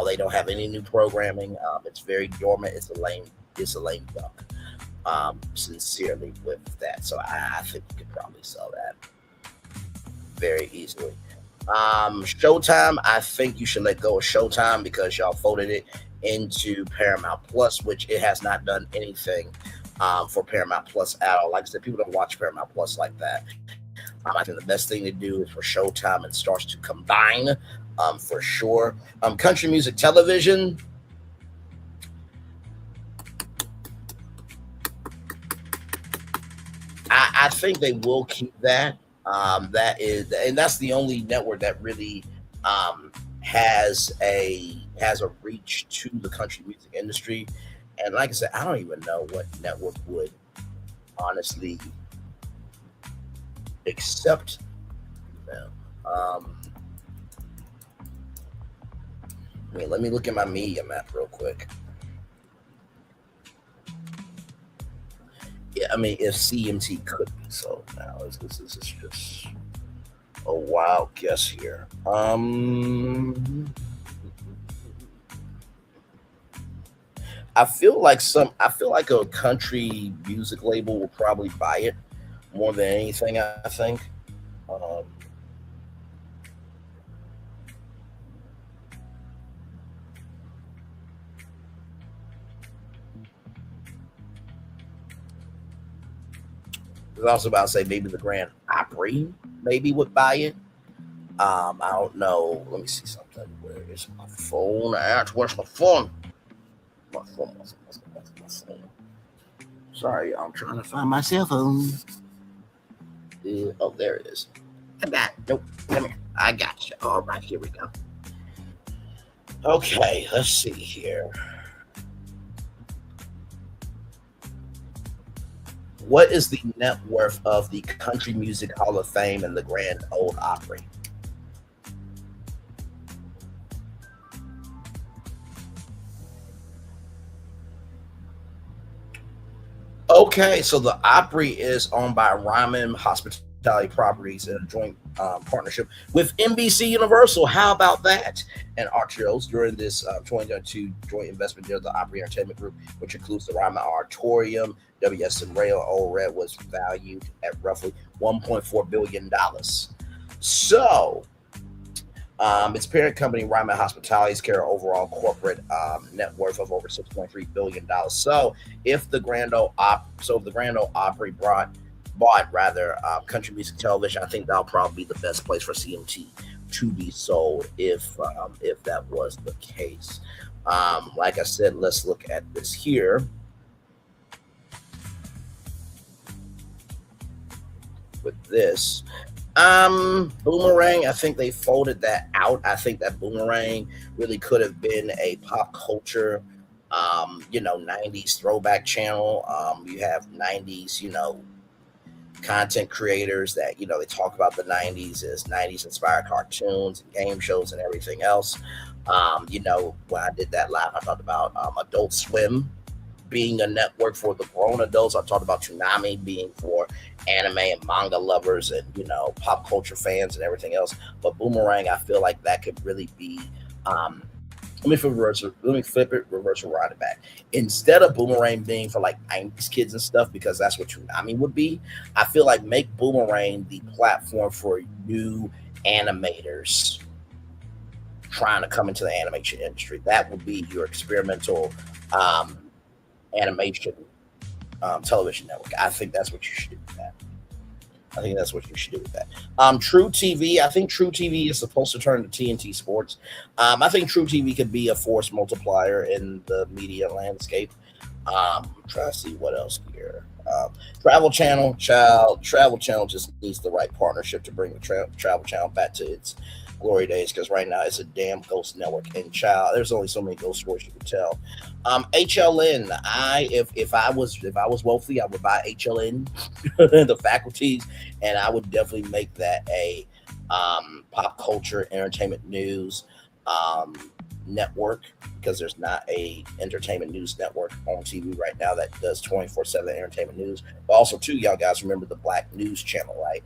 They don't have any new programming. It's very dormant. It's a lame duck. Sincerely with that. So I think you could probably sell that very easily. Showtime, I think you should let go of Showtime, because y'all folded it into Paramount Plus, which it has not done anything for Paramount Plus at all. Like I said, people don't watch Paramount Plus like that. I think the best thing to do is for Showtime and Starz to combine, for sure. Country music television, I think they will keep that. That's the only network that really has a reach to the country music industry. And like I said, I don't even know what network would honestly accept them. let me look at my media map real quick. Yeah, I mean, if CMT could be sold now, this is just a wild guess here. I feel like a country music label will probably buy it more than anything. I think. I was also about to say maybe the Grand Opry maybe would buy it. I don't know. Let me see something. Where is my phone at? Where's my phone? My phone. Sorry, I'm trying to find my cell phone. Oh, there it is. I got it. Nope. Come here. I got you. All right, here we go. Okay, let's see here. What is the net worth of the Country Music Hall of Fame and the Grand Ole Opry? Okay, so the Opry is owned by Ryman Hospitality Properties in a joint partnership with NBC Universal. How about that? And Arterios during this 2022 joint investment deal, the Opry Entertainment Group, which includes the Ryman Auditorium, WSM Rail, Old Red, was valued at roughly $1.4 billion. So, its parent company, Ryman Hospitalities, carry overall corporate net worth of over $6.3 billion. So, if the Grand Ole Opry bought country music television, I think that'll probably be the best place for CMT to be sold if that was the case. Like I said, let's look at this here. With this Boomerang, I think they folded that out. I think that Boomerang really could have been a pop culture 90s throwback channel. You have 90s content creators that they talk about the 90s as 90s inspired cartoons and game shows and everything else. When I did that live, I talked about Adult Swim being a network for the grown adults. I talked about Toonami being for anime and manga lovers and pop culture fans and everything else. But Boomerang, I feel like that could really be let me flip it, reverse and ride it back. Instead of Boomerang being for like 90s kids and stuff, because that's what Toonami would be, I feel like make Boomerang the platform for new animators trying to come into the animation industry. That would be your experimental animation television network. I think that's what you should do with that. True TV. I think True TV is supposed to turn to TNT Sports. I think True TV could be a force multiplier in the media landscape. Try to see what else here. Travel Channel. Travel Channel just needs the right partnership to bring the Travel Channel back to its glory days, because right now it's a damn ghost network, and there's only so many ghost stories you can tell. HLN, if I was wealthy, I would buy HLN, the faculties, and I would definitely make that a pop culture entertainment news network, because there's not a entertainment news network on TV right now that does 24/7 entertainment news. But also too, y'all guys remember the Black News Channel, right?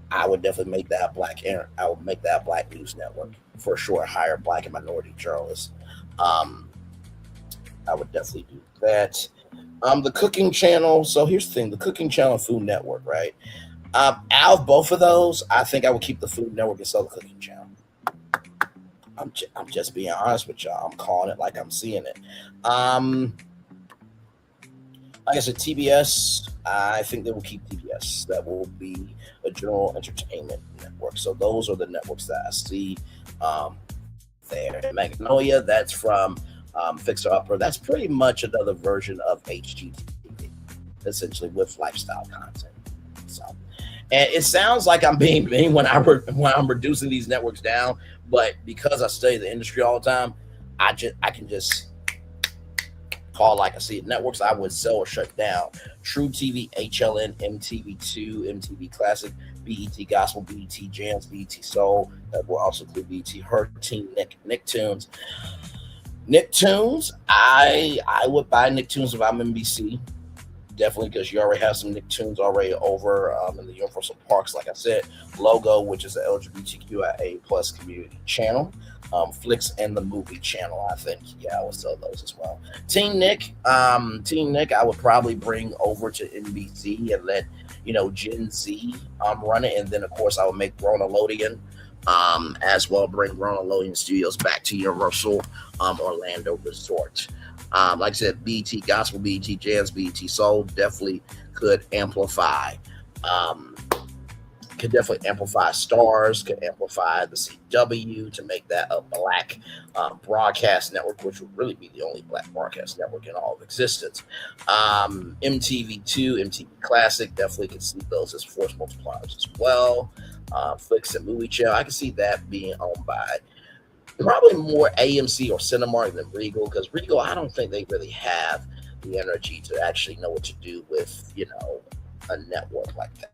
I would definitely make that Black news network for sure. Hire Black and minority journalists. I would definitely do that. The Cooking Channel. So here's the thing: the Cooking Channel and Food Network, right? Out of both of those, I think I would keep the Food Network and sell the Cooking Channel. I'm just being honest with y'all. I'm calling it like I'm seeing it. Like I said, TBS, I think they will keep TBS. That will be a general entertainment network. So those are the networks that I see there. Magnolia, that's from Fixer Upper. That's pretty much another version of HGTV, essentially, with lifestyle content. So, and it sounds like I'm being mean when I'm reducing these networks down, but because I study the industry all the time, I can just call like I see it. Networks I would sell or shut down: True TV, HLN, MTV2, MTV Classic, BET Gospel, BET Jams, BET Soul. That will also include BET Her Team, Nicktoons. Nicktoons, I would buy Nicktoons if I'm NBC. Definitely, because you already have some Nicktoons already over in the Universal Parks. Like I said, Logo, which is an LGBTQIA plus community channel. Flicks and the Movie channel, I think. Yeah, I would sell those as well. Teen Nick, I would probably bring over to NBC and let Gen Z run it, and then of course I would make Nickelodeon as well. Bring Nickelodeon Studios back to Universal Orlando Resort. Like I said, BET Gospel, BET Jams, BET Soul definitely could amplify. Could definitely amplify Stars, could amplify the CW to make that a black broadcast network, which would really be the only black broadcast network in all of existence. MTV2, MTV Classic, definitely could see those as force multipliers as well. Flicks and Movie Channel, I can see that being owned by probably more AMC or Cinemark than Regal, because Regal, I don't think they really have the energy to actually know what to do with, a network like that.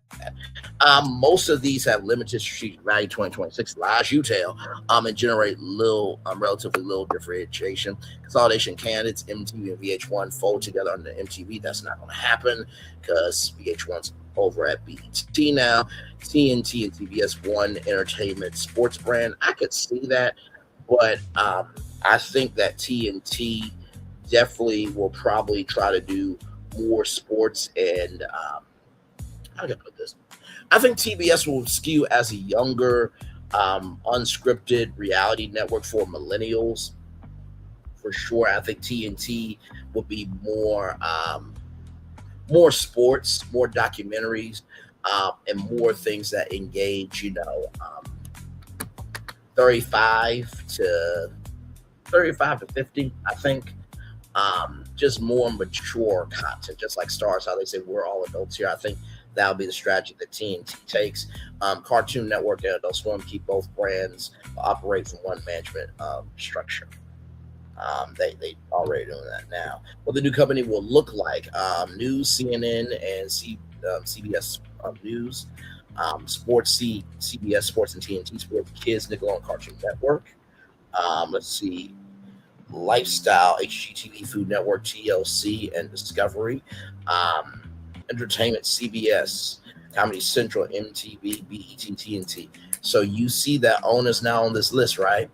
Most of these have limited strategic value. 2026 lies you tell, and generate relatively little differentiation. Consolidation candidates, MTV and VH1 fold together under MTV. That's not going to happen because VH1's over at BET now. TNT and TBS One Entertainment Sports brand. I could see that. But I think that TNT definitely will probably try to do more sports, and how can I put this? I think TBS will skew as a younger, unscripted reality network for millennials. For sure, I think TNT will be more sports, more documentaries, and more things that engage, 35 to 50, I think. Just more mature content, just like Stars, how they say we're all adults here. I think that'll be the strategy that TNT takes. Cartoon Network and Adult Swim keep both brands operate from one management structure. They already doing that now. What the new company will look like: News, CNN, and CBS News. Sports, CBS Sports and TNT Sports, Kids, Nickelodeon, Cartoon Network. Let's see, Lifestyle, HGTV, Food Network, TLC, and Discovery. Entertainment, CBS, Comedy Central, MTV, BET, TNT. So you see that owners now on this list, right?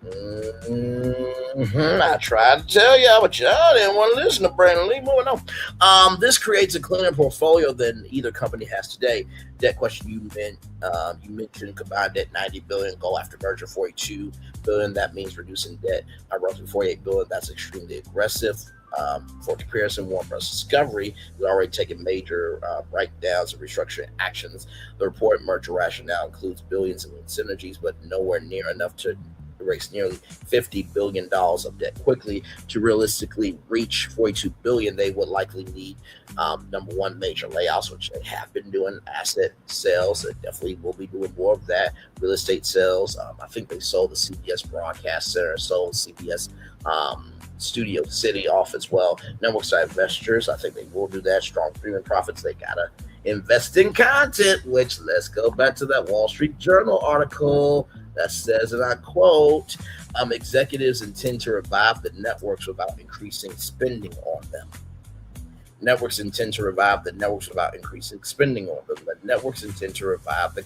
I tried to tell y'all, but y'all didn't want to listen to Brandon Lee. Moving on. This creates a cleaner portfolio than either company has today. Debt question, you mentioned combined debt $90 billion, goal after merger $42 billion. That means reducing debt by roughly $48 billion. That's extremely aggressive. For comparison, Warner Bros. Discovery has already taken major write-downs and restructuring actions. The reported merger rationale includes billions in synergies, but nowhere near enough to erase nearly $50 billion of debt quickly. To realistically reach $42 billion, they would likely need, number one, major layoffs, which they have been doing, asset sales. They definitely will be doing more of that, real estate sales. I think they sold the CBS Broadcast Center, sold CBS Studio City off as well. Network side investors, I think they will do that. Strong premium profits, they gotta invest in content, which, let's go back to that Wall Street Journal article that says, and I quote, executives intend to revive the networks without increasing spending on them. Networks intend to revive the networks without increasing spending on them. The networks intend to revive the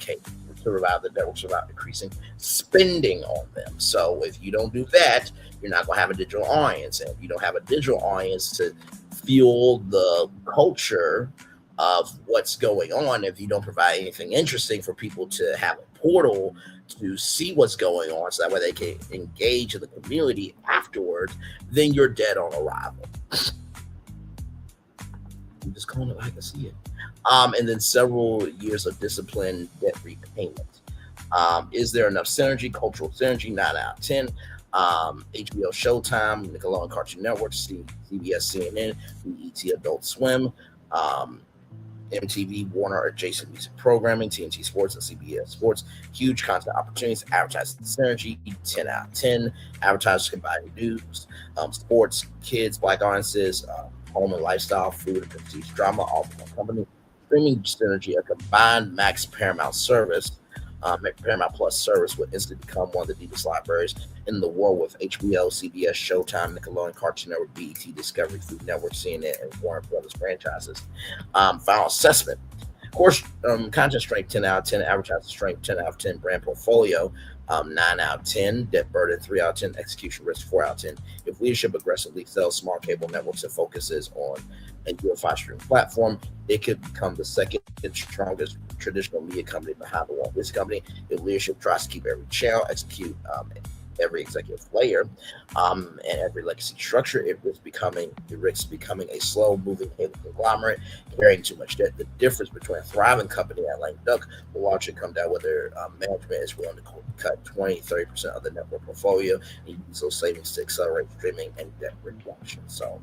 networks without increasing spending on them. So if you don't do that, you're not going to have a digital audience. And if you don't have a digital audience to fuel the culture of what's going on, if you don't provide anything interesting for people to have a portal to see what's going on, so that way they can engage in the community afterwards, then you're dead on arrival. I'm just calling it like I see it. And then several years of disciplined debt repayment. Is there enough synergy, cultural synergy? 9 out of 10. HBO Showtime, Nickelodeon Cartoon Network, CBS CNN, BET Adult Swim. MTV, Warner adjacent music programming, TNT Sports, and CBS Sports. Huge content opportunities, advertising synergy, 10 out of 10. Advertisers combining news, sports, kids, black audiences, home and lifestyle, food, and prestige drama, all from one company. Streaming synergy, a combined Max Paramount service. Paramount Plus service would instantly become one of the deepest libraries in the world with HBO, CBS, Showtime, Nickelodeon, Cartoon Network, BET, Discovery, Food Network, CNN, and Warner Brothers franchises. Final assessment. Of course, content strength 10 out of 10, advertising strength 10 out of 10, brand portfolio 9 out of 10, debt burden 3 out of 10, execution risk 4 out of 10. If leadership aggressively sells smart cable networks and focuses on a unified streaming platform, it could become the second strongest traditional media company behind the Walt Disney Company. If leadership tries to keep every channel, execute every executive layer, and every legacy structure, it risks becoming a slow-moving cable conglomerate carrying too much debt. The difference between a thriving company and a lame duck will largely come down whether management is willing to cut 20-30% of the network portfolio and use those savings to accelerate streaming and debt reduction. So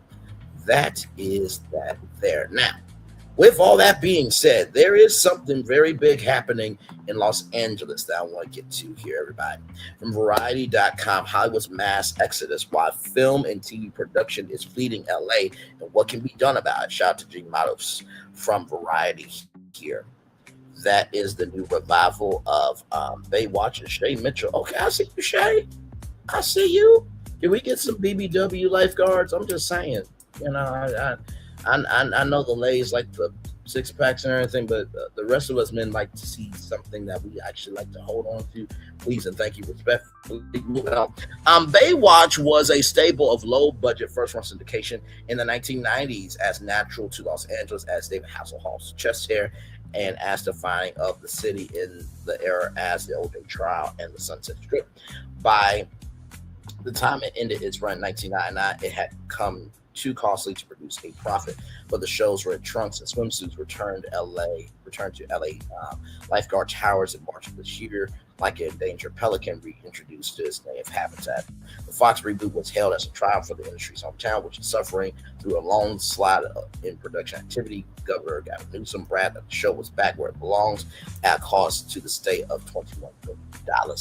that is that there. Now, with all that being said, there is something very big happening in Los Angeles that I want to get to here, everybody. From Variety.com, Hollywood's mass exodus, why film and TV production is fleeing LA, and what can be done about it. Shout out to Gene Matos from Variety here. That is the new revival of Baywatch and Shay Mitchell. Okay, I see you, Shay. I see you. Can we get some BBW lifeguards? I'm just saying. You know, I know the ladies like the six packs and everything, but the rest of us men like to see something that we actually like to hold on to. Please and thank you, respectfully. Baywatch was a staple of low-budget first-run syndication in the 1990s, as natural to Los Angeles as David Hasselhoff's chest hair, and as defining of the city in the era as the O.J. Trial and the Sunset Strip. By the time it ended its run in 1999, it had come too costly to produce a profit, but the shows were in trunks and swimsuits returned to LA. Lifeguard towers in March of this year, like an endangered pelican, reintroduced to its native habitat. The Fox reboot was hailed as a triumph for the industry's hometown, which is suffering through a long slide in production activity. Governor Gavin Newsom bragged that the show was back where it belongs at a cost to the state of $21 billion.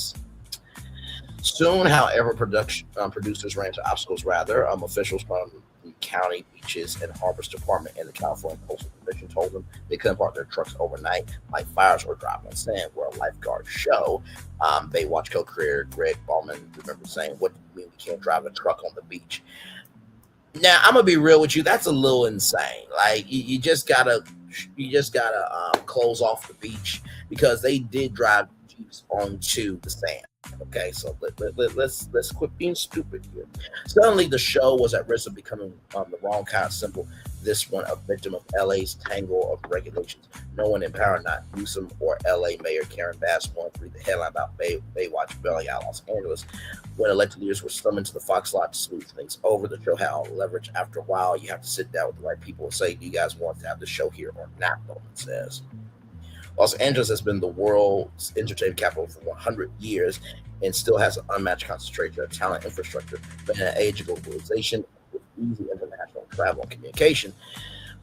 Soon, however, producers ran into obstacles. Officials from the county beaches and harbors department and the California Coastal Commission told them they couldn't park their trucks overnight, like fires or driving on sand. Where a lifeguard show, Baywatch co-creator Greg Ballman remember saying, "What do you mean we can't drive a truck on the beach?" Now, I'm gonna be real with you. That's a little insane. Like you just gotta close off the beach, because they did drive Jeeps onto the sand. Okay, so let's quit being stupid here. Suddenly, the show was at risk of becoming the wrong kind of symbol. This one, a victim of LA's tangle of regulations. No one in power, not Newsom or LA Mayor Karen Bass, wanted to read the headline about Baywatch bailing out Los Angeles. When elected leaders were summoned to the Fox lot to smooth things over, the show had all the leverage. After a while, you have to sit down with the right people and say, "Do you guys want to have the show here or not?" Bowman says. Los Angeles has been the world's entertainment capital for 100 years and still has an unmatched concentration of talent infrastructure. But in an age of globalization with easy international travel and communication,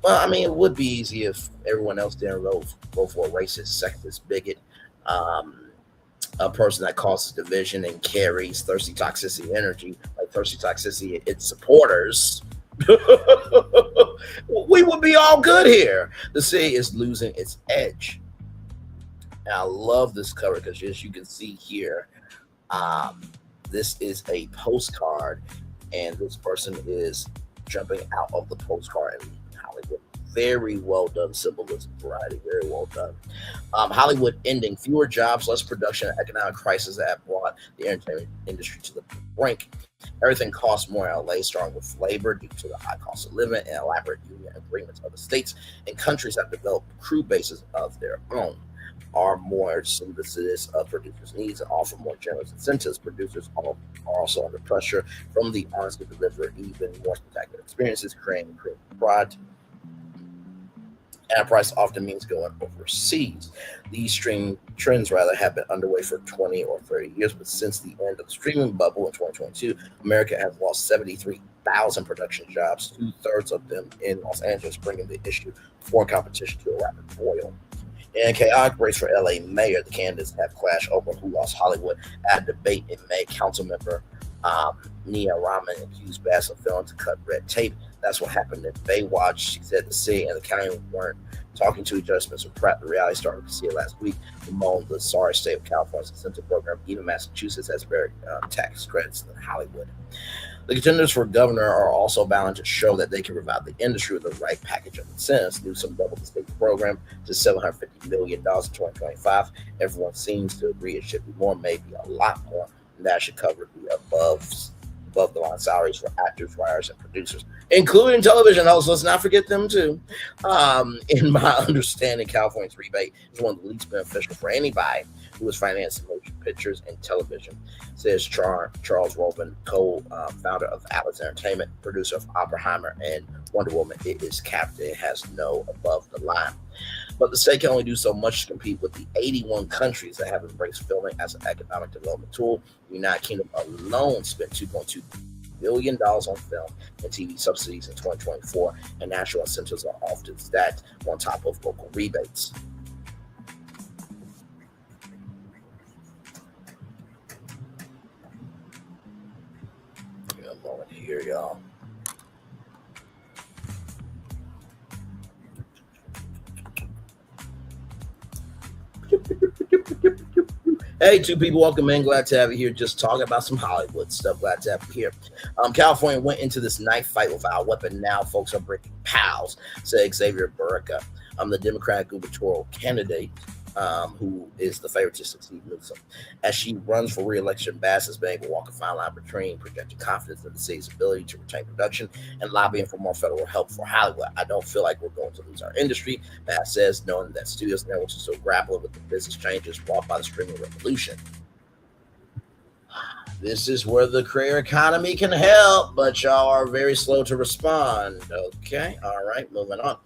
well, I mean, it would be easy if everyone else didn't vote for a racist, sexist, bigot, a person that causes division and carries thirsty toxicity energy, like thirsty toxicity its supporters. We would be all good here. The city is losing its edge. And I love this cover because, as you can see here, this is a postcard, and this person is jumping out of the postcard in Hollywood. Very well done symbolism, variety, very well done. Hollywood ending, fewer jobs, less production, and economic crisis that have brought the entertainment industry to the brink. Everything costs more in LA, starting with labor due to the high cost of living and elaborate union agreements. Other states and countries have developed crew bases of their own, are more solicitous of producers' needs, and offer more generous incentives. Producers are also under pressure from the artists to deliver even more spectacular experiences, creating pride. Enterprise often means going overseas. These streaming trends, rather, have been underway for 20 or 30 years, but since the end of the streaming bubble in 2022, America has lost 73,000 production jobs, two-thirds of them in Los Angeles, bringing the issue of foreign competition to a rapid boil. In a chaotic race for LA mayor, the candidates have clashed over who lost Hollywood. At a debate in May, Councilmember Nia Rahman accused Bass of failing to cut red tape. That's what happened in Baywatch. She said the city and the county weren't talking to each other. Spencer Pratt, the reality star, could see it last week, bemoaned the sorry state of California's incentive program. Even Massachusetts has better tax credits than Hollywood. The contenders for governor are also bound to show that they can provide the industry with the right package of incentives. Newsom doubled the state program to $750 million in 2025. Everyone seems to agree it should be more, maybe a lot more, and that should cover the above the line salaries for actors, writers, and producers, including television hosts. Let's not forget them too. In my understanding, California's rebate is one of the least beneficial for anybody who is financing motion pictures and television, says Charles Robin, co-founder of Atlas Entertainment, producer of Oppenheimer and Wonder Woman. It is capped. It has no above the line. But the state can only do so much to compete with the 81 countries that have embraced filming as an economic development tool. The United Kingdom alone spent $2.2 billion on film and TV subsidies in 2024, and national incentives are often stacked on top of local rebates. Give me a moment here, y'all. Hey, two people, welcome in. Glad to have you here. Just talking about some Hollywood stuff. Glad to have you here. California went into this knife fight without a weapon. Now folks are breaking pals, said Xavier Barreca. The Democratic gubernatorial candidate, who is the favorite to succeed Newsom. As she runs for re-election, Bass has been able to walk a fine line between projecting confidence in the city's ability to retain production and lobbying for more federal help for Hollywood. I don't feel like we're going to lose our industry, Bass says, knowing that studios networks are still grappling with the business changes brought by the streaming revolution. This is where the career economy can help, but y'all are very slow to respond. Okay, all right, moving on.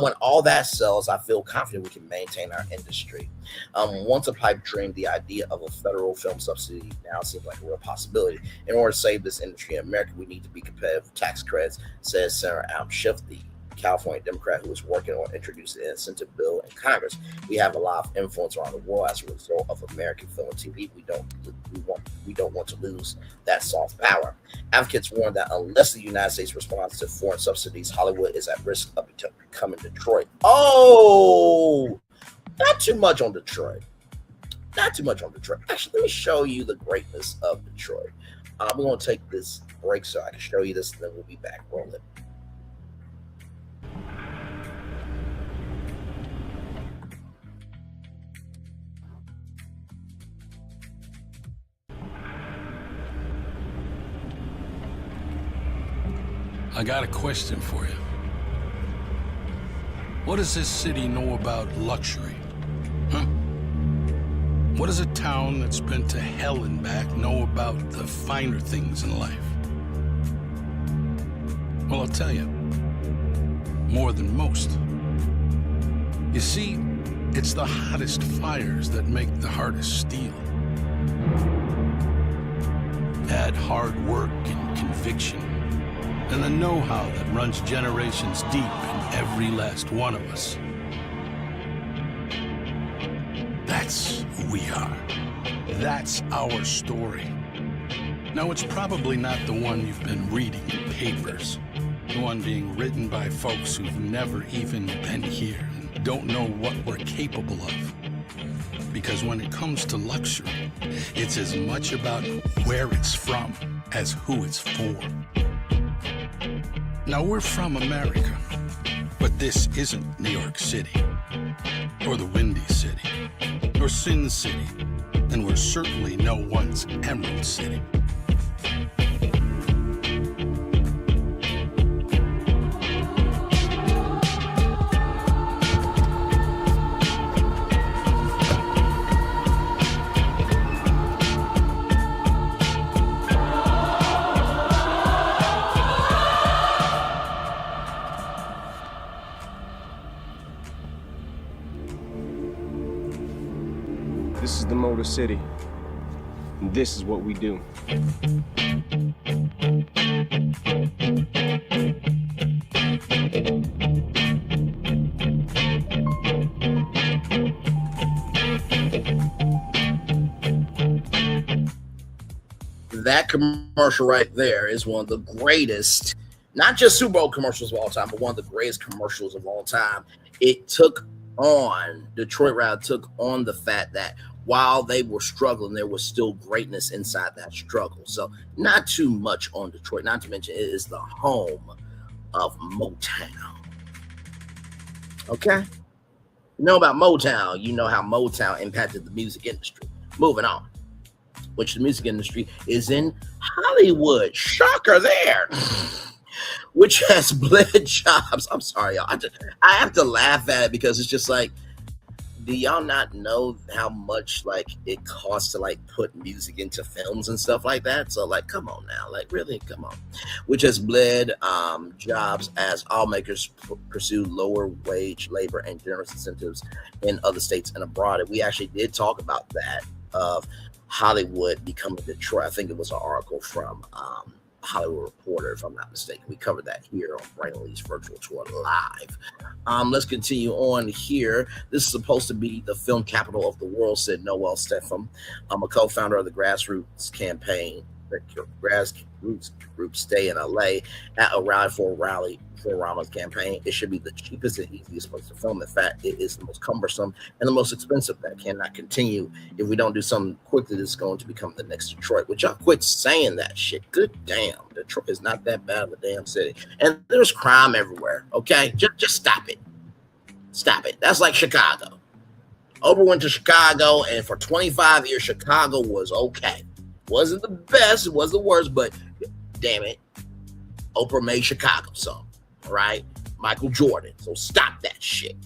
When all that sells, I feel confident we can maintain our industry. Once a pipe dream, the idea of a federal film subsidy now seems like a real possibility. In order to save this industry in America, we need to be competitive with tax credits, says Senator Adam Schiff, the California Democrat who is working on introducing an incentive bill in Congress. We have a lot of influence around the world as a result of American film and TV. We don't want to lose that soft power. Advocates warn that unless the United States responds to foreign subsidies, Hollywood is at risk of becoming Detroit. Oh, not too much on Detroit. Not too much on Detroit. Actually, let me show you the greatness of Detroit. We're going to take this break so I can show you this, and then we'll be back rolling. I got a question for you. What does this city know about luxury? Huh? What does a town that's been to hell and back know about the finer things in life? Well, I'll tell you. More than most. You see, it's the hottest fires that make the hardest steel. Add hard work and conviction, and the know-how that runs generations deep in every last one of us. That's who we are. That's our story. Now, it's probably not the one you've been reading in papers. The one being written by folks who've never even been here and don't know what we're capable of. Because when it comes to luxury, it's as much about where it's from as who it's for. Now, we're from America, but this isn't New York City, or the Windy City, or Sin City, and we're certainly no one's Emerald City. This is the Motor City. And this is what we do. That commercial right there is one of the greatest, not just Super Bowl commercials of all time, but one of the greatest commercials of all time. It took on, Detroit Route took on the fact that while they were struggling, there was still greatness inside that struggle. So not too much on Detroit, not to mention it is the home of Motown. Okay? You know about Motown, you know how Motown impacted the music industry. Moving on. Which the music industry is in Hollywood. Shocker there. Which has bled jobs. I'm sorry, y'all. I have to laugh at it because it's just like, do y'all not know how much like it costs to like put music into films and stuff like that? So like, come on now, like really, come on. Which has bled jobs as all makers pursue lower wage labor and generous incentives in other states and abroad. And we actually did talk about that of Hollywood becoming Detroit. I think it was an article from Hollywood Reporter, if I'm not mistaken. We covered that here on Braylon Lee's Virtual Tour Live. Let's continue on here. This is supposed to be the film capital of the world, said Noel Stefan. I'm a co-founder of the Grassroots campaign, the Grassroots group Stay in LA, at a rally for Rama's campaign. It should be the cheapest and easiest place to film. In fact, it is the most cumbersome and the most expensive. That cannot continue. If we don't do something quickly, this is going to become the next Detroit. Would y'all quit saying that shit? Good damn. Detroit is not that bad of a damn city. And there's crime everywhere, okay? Just stop it. Stop it. That's like Chicago. Oprah went to Chicago, and for 25 years, Chicago was okay. Wasn't the best, it was the worst, but damn it, Oprah made Chicago so. Right, Michael Jordan. So stop that shit.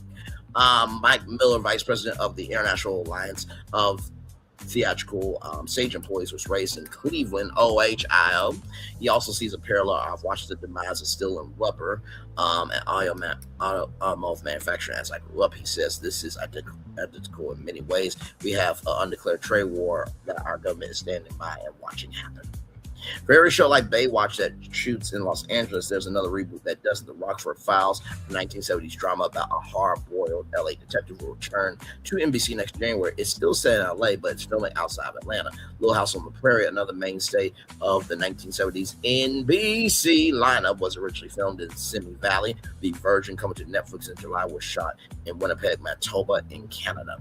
Mike Miller, vice president of the International Alliance of Theatrical Stage Employees, was raised in Cleveland, Ohio. He also sees a parallel of watching the demise of steel and rubber and automotive manufacturing. As I grew up, he says this is identical in many ways. We have an undeclared trade war that our government is standing by and watching happen. For every show like Baywatch that shoots in Los Angeles, there's another reboot that does the Rockford Files, the 1970s drama about a hard-boiled LA detective who will return to NBC next January. It's still set in LA, but it's filming outside of Atlanta. Little House on the Prairie, another mainstay of the 1970s NBC lineup, was originally filmed in Simi Valley. The version coming to Netflix in July was shot in Winnipeg, Manitoba in Canada.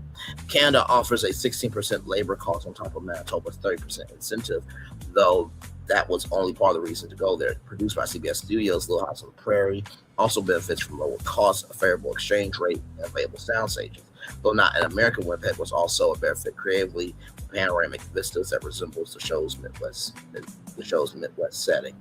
Canada offers a 16% labor cost on top of Manitoba's 30% incentive, though that was only part of the reason to go there. Produced by CBS Studios, Little House on the Prairie also benefits from lower costs, a favorable exchange rate, and available sound stages. Though not in America, Winnipeg was also a benefit creatively with panoramic vistas that resembles the show's Midwest setting.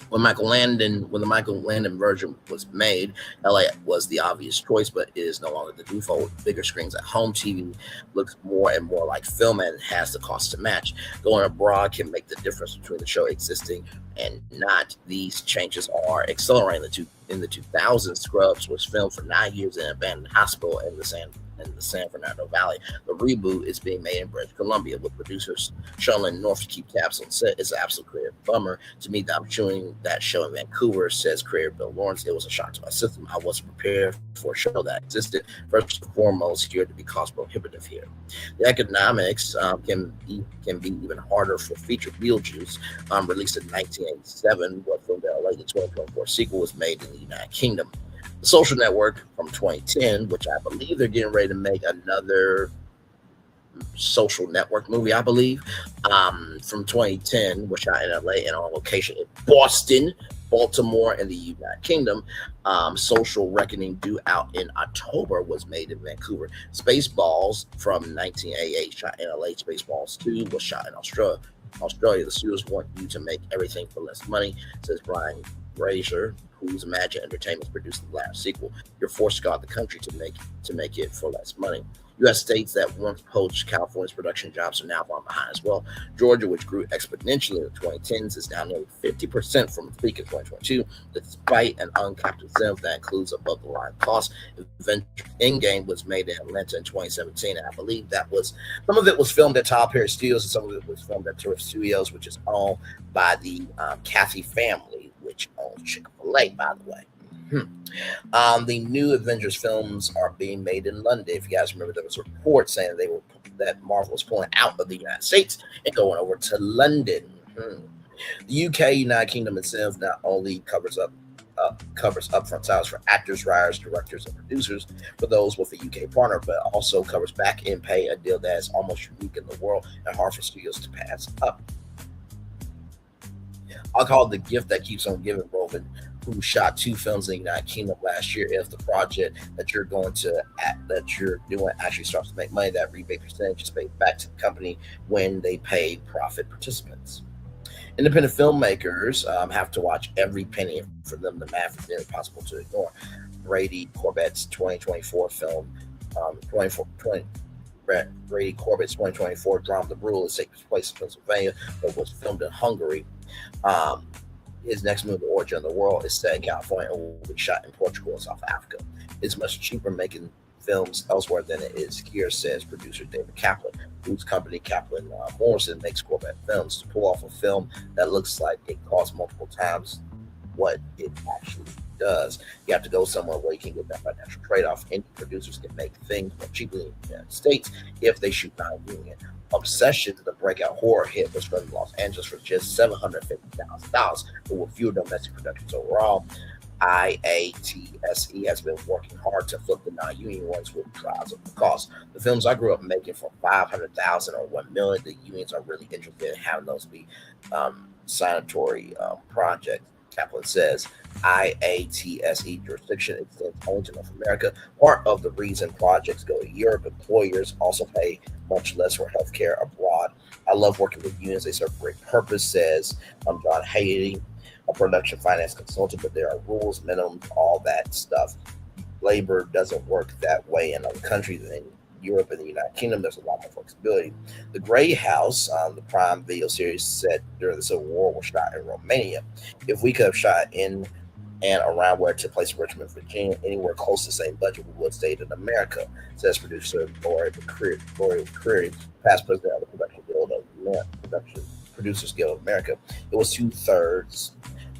When the Michael Landon version was made, LA was the obvious choice, but it is no longer the default. Bigger screens at home, TV looks more and more like film and has the cost to match. Going abroad can make the difference between the show existing and not. These changes are accelerating. In the 2000s, Scrubs was filmed for 9 years in an abandoned hospital in the San Fernando Valley. The reboot is being made in British Columbia with producers shuttling north to keep tabs on set. It's an absolute creative bummer to me that I'm shooting that show in Vancouver, says creator Bill Lawrence. It was a shock to my system. I wasn't prepared for a show that existed. First and foremost, here to be cost prohibitive here. The economics can be even harder for feature Beetlejuice, released in 1987. What filmed in LA, the 2024 sequel was made in the United Kingdom. The Social Network from 2010, which I believe they're getting ready to make another Social Network movie, I believe, from 2010, was shot in LA and on location in Boston, Baltimore, and the United Kingdom. Social Reckoning, due out in October, was made in Vancouver. Spaceballs from 1988, shot in LA. Spaceballs 2 was shot in Australia. The studios want you to make everything for less money, says Brian Razor, whose Imagine Entertainment produced the last sequel. You're forced to go out the country to make it for less money. U.S. states that once poached California's production jobs are now falling behind as well. Georgia, which grew exponentially in the 2010s, is now nearly 50% from its peak in 2022, despite an uncapped incentive that includes above-the-line costs. Endgame was made in Atlanta in 2017, and I believe some of it was filmed at Tyler Perry Studios, and some of it was filmed at Tourist Studios, which is owned by the Cathy family, which owns Chick-fil-A, by the way. The new Avengers films are being made in London. If you guys remember, there was a report saying that Marvel was pulling out of the United States and going over to London. The UK, United Kingdom itself, not only covers upfront salaries for actors, writers, directors, and producers for those with a UK partner, but also covers back-end pay, a deal that is almost unique in the world and hard for studios to pass up. I'll call it the gift that keeps on giving. Roven, who shot 2 films in the United Kingdom last year, if the project that you're doing actually starts to make money, that rebate percentage is paid back to the company when they pay profit participants. Independent filmmakers have to watch every penny for them. The math is nearly impossible to ignore. Brady Corbett's 2024 film, Brady Corbett's 2024 drama The Rule is taking place in Pennsylvania, but was filmed in Hungary. His next movie, Origin of the World, is set in California and will be shot in Portugal and South Africa. It's much cheaper making films elsewhere than it is here, says producer David Kaplan, whose company Kaplan Morrison makes Corbett films. To pull off a film that looks like it costs multiple times what it actually does, you have to go somewhere where you can get that financial trade-off. Indie producers can make things more cheaply in the United States if they shoot non-union. Obsession, the breakout horror hit, was filmed in Los Angeles for just $750,000, but with fewer domestic productions overall. IATSE has been working hard to flip the non-union ones, which drives up the cost. The films I grew up making for $500,000 or $1 million, the unions are really interested in having those be sanitary projects. Kaplan says IATSE jurisdiction extends only to North America. Part of the reason projects go to Europe, employers also pay much less for healthcare abroad. I love working with unions. They serve a great purpose, says John Haiti, a production finance consultant, but there are rules, minimums, all that stuff. Labor doesn't work that way in other countries. In Europe and the United Kingdom, there's a lot more flexibility. The Grey House, the Prime Video series set during the Civil War, was shot in Romania. If we could have shot in and around where it took place in Richmond, Virginia, anywhere close to the same budget, we would have stayed in America, says producer Lori McCreary, past president of the Production Guild of Producers Guild of America. It was 2/3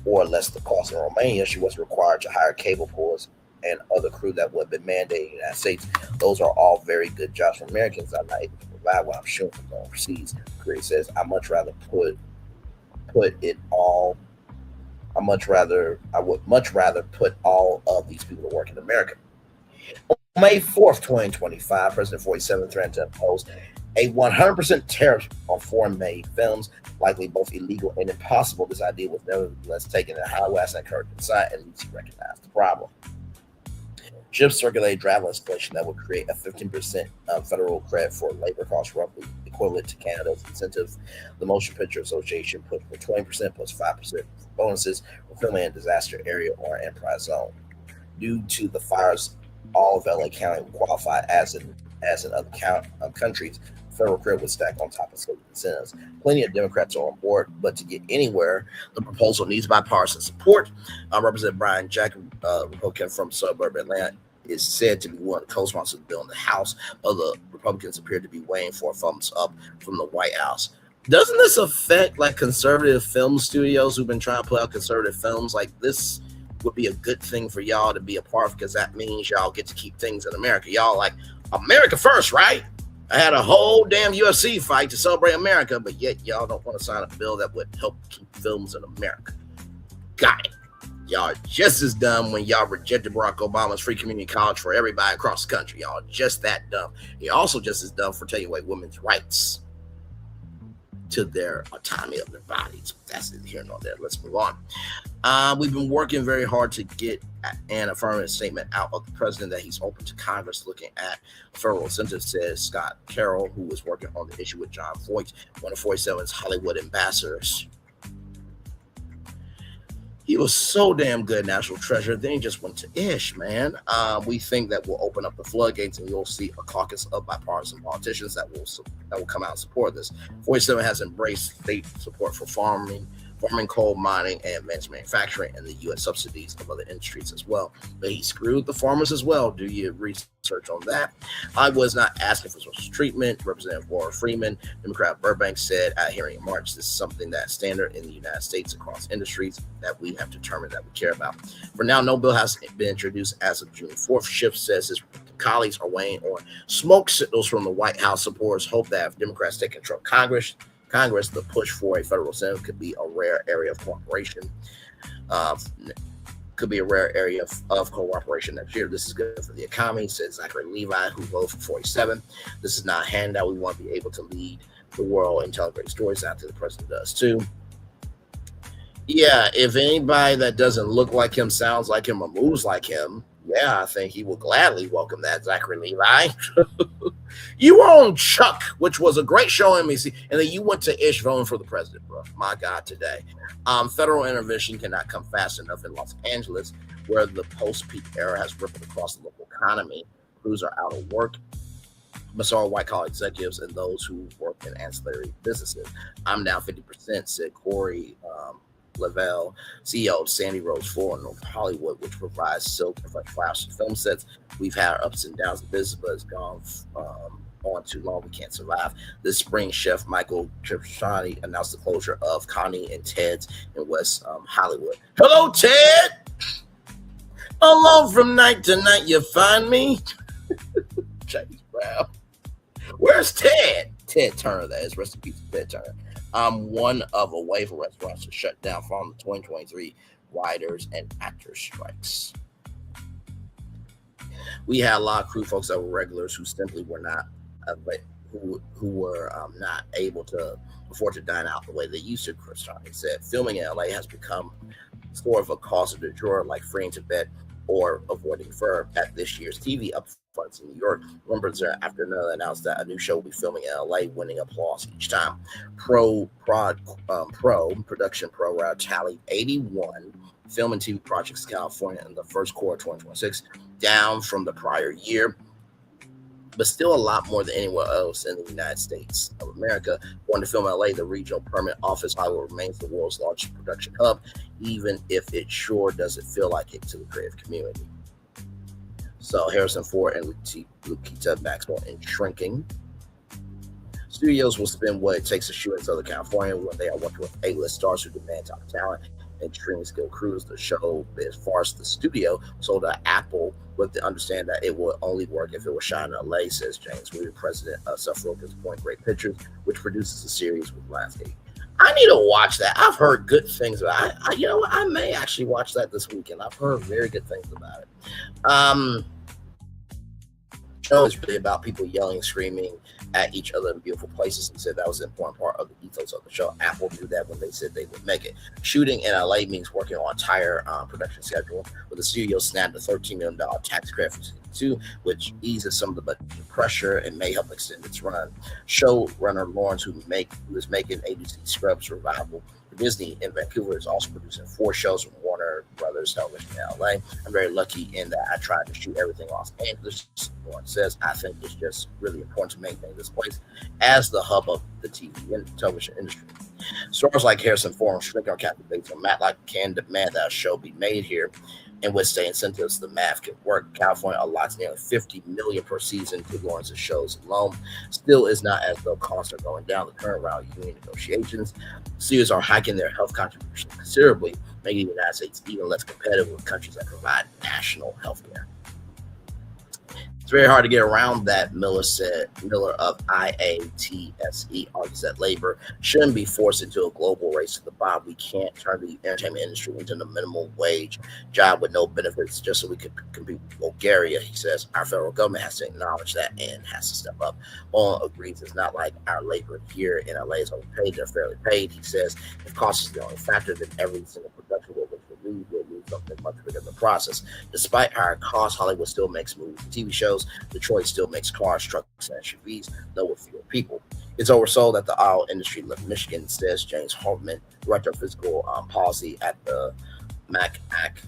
or less the cost in Romania. She was required to hire cable pullers and other crew that would have been mandated in the United States. Those are all very good jobs for Americans. I'm not able to provide what I'm shooting from overseas. Curry says, I would much rather put all of these people to work in America. On May 4th, 2025, President 47 threatened to impose a 100% tariff on foreign-made films, likely both illegal and impossible. This idea was nevertheless taken in High West and encouraged inside, and least he recognized the problem. Ships circulated travel legislation that would create a 15% federal credit for labor costs, roughly equivalent to Canada's incentive. The Motion Picture Association put for 20% plus 5% bonuses for filming in a disaster area or enterprise zone. Due to the fires, all of LA County would qualify as in other countries. Federal credit would stack on top of state incentives. Plenty of Democrats are on board, but to get anywhere, the proposal needs bipartisan support. Representative Brian Jack, Republican from suburban Atlanta, is said to be one of the co-sponsors of the bill in the House. Other Republicans appear to be waiting for a thumbs up from the White House. Doesn't this affect like conservative film studios who've been trying to put out conservative films? Like, this would be a good thing for y'all to be a part of, because that means y'all get to keep things in America. Y'all like America first, right? I had a whole damn UFC fight to celebrate America, but yet y'all don't want to sign a bill that would help keep films in America. Got it. Y'all are just as dumb when y'all rejected Barack Obama's free community college for everybody across the country. Y'all are just that dumb. You're also just as dumb for taking away women's rights to their autonomy of their bodies. That's it here nor there. Let's move on. We've been working very hard to get an affirmative statement out of the president that he's open to Congress looking at federal incentives, says Scott Carroll, who was working on the issue with John Voight, one of 47's Hollywood ambassadors. He was so damn good, National Treasure. Then he just went to Ish, man. We think that will open up the floodgates, and you'll see a caucus of bipartisan politicians that will come out and support this. 47 has embraced state support for farming, coal mining, and advanced manufacturing, and the U.S. subsidies of other industries as well. But he screwed the farmers as well. Do your research on that. I was not asking for social treatment. Representative Laura Freeman, Democrat Burbank, said at a hearing in March, this is something that's standard in the United States across industries that we have determined that we care about. For now, no bill has been introduced as of June 4th. Schiff says his colleagues are weighing on smoke signals from the White House. Supporters hope that if Democrats take control of Congress, the push for a federal Senate could be a rare area of cooperation. Of cooperation next year. This is good for the economy, said Zachary Levi, who voted for 47. This is not a handout. We want to be able to lead the world and tell great stories after the president does too. Yeah, if anybody that doesn't look like him, sounds like him, or moves like him, yeah, I think he will gladly welcome that, Zachary Levi. You were on Chuck, which was a great show on NBC, and then you went to Ish voting for the president, bro. My God, today. Federal intervention cannot come fast enough in Los Angeles, where the post-peak era has rippled across the local economy. Crews are out of work. Bizarre white-collar executives and those who work in ancillary businesses. I'm down 50%, said Corey Lavelle, CEO of Sandy Rose Floor in North Hollywood, which provides silk and flash film sets. We've had our ups and downs in business, but it's gone on too long. We can't survive. This spring, Chef Michael Tripshani announced the closure of Connie and Ted's in West Hollywood. Hello, Ted. Alone from night to night, you find me. James Brown. Where's Ted? Ted Turner, that is. Rest in peace, Ted Turner. One of a wave of restaurants to shut down following the 2023 writers and actors strikes. We had a lot of crew folks that were regulars who simply were not, who were not able to afford to dine out the way they used to. Chris Johnny said, filming in LA has become sort of a cause of du jour, like freeing to bed or avoiding fur at this year's TV upfronts in New York. Members afternoon announced that a new show will be filming in LA, winning applause each time. Production Pro Route tallied 81 film and TV projects in California in the first quarter of 2026, down from the prior year, but still a lot more than anywhere else in the United States of America. Born to film in LA, the regional permanent office Hollywood remains the world's largest production hub, even if it sure doesn't feel like it to the creative community. So Harrison Ford and Lukita Maxwell in Shrinking. Studios will spend what it takes to shoot in Southern California when they are working with A-list stars who demand top talent and extremely skilled crews. The show, as far as the studio, sold to Apple with the understanding that it will only work if it was shot in LA, says James Weir, president of Suffolk's Point Great Pictures, which produces a series with Lionsgate. I need to watch that. I've heard good things about it. I may actually watch that this weekend. I've heard very good things about it. Show is really about people yelling and screaming at each other in beautiful places, and said that was an important part of the ethos of the show. Apple knew that when they said they would make it. Shooting in LA means working on an entire production schedule, with the studio snapped a $13 million tax credit for season 2, which eases some of the budget pressure and may help extend its run. Showrunner Lawrence, who is making ABC Scrubs revival for Disney in Vancouver, is also producing 4 shows from Warner Brothers Television in LA. I'm very lucky in that I tried to shoot everything in Los Angeles. Lawrence says, I think it's just really important to maintain this place as the hub of the TV and television industry. Stars like Harrison Ford, Shrinking, or Captain Bates, and Matlock can demand that a show be made here, and with state incentives, the math can work. California allots nearly $50 million per season to Lawrence's shows alone. Still, is not as though costs are going down. The current round of union negotiations, studios are hiking their health contributions considerably, making the United States even less competitive with countries that provide national health care. It's very hard to get around that, Miller said. Miller of IATSE argues that labor shouldn't be forced into a global race to the bottom. We can't turn the entertainment industry into a minimum wage job with no benefits just so we could compete with Bulgaria. He says our federal government has to acknowledge that and has to step up. Mullen agrees it's not like our labor here in LA is overpaid. They're fairly paid. He says if cost is the only factor, then every single production will lose something much bigger in the process. Despite higher costs, Hollywood still makes movies and TV shows. Detroit still makes cars, trucks, and SUVs, though with fewer people. It's oversold at the auto industry. Michigan, says James Hartman, director of physical policy at the Mackinac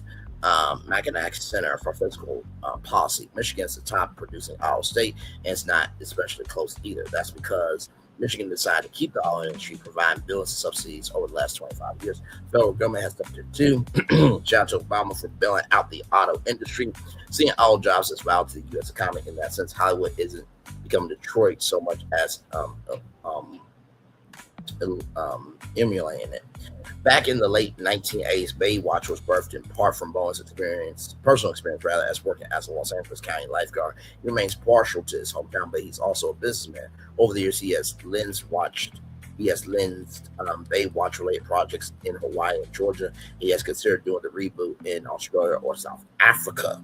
Center for Fiscal Policy. Michigan's the top producing auto state, and it's not especially close either. That's because Michigan decided to keep the auto industry, providing billions of subsidies over the last 25 years. The federal government has done it too. Shout out to Obama for bailing out the auto industry, seeing all jobs as value to the U.S. economy. In that sense, Hollywood isn't becoming Detroit so much as emulating it. Back in the late 1980s, Baywatch was birthed in part from Bowen's personal experience, as working as a Los Angeles County lifeguard. He remains partial to his hometown, but he's also a businessman. Over the years, he has lensed Baywatch-related projects in Hawaii and Georgia. He has considered doing the reboot in Australia or South Africa.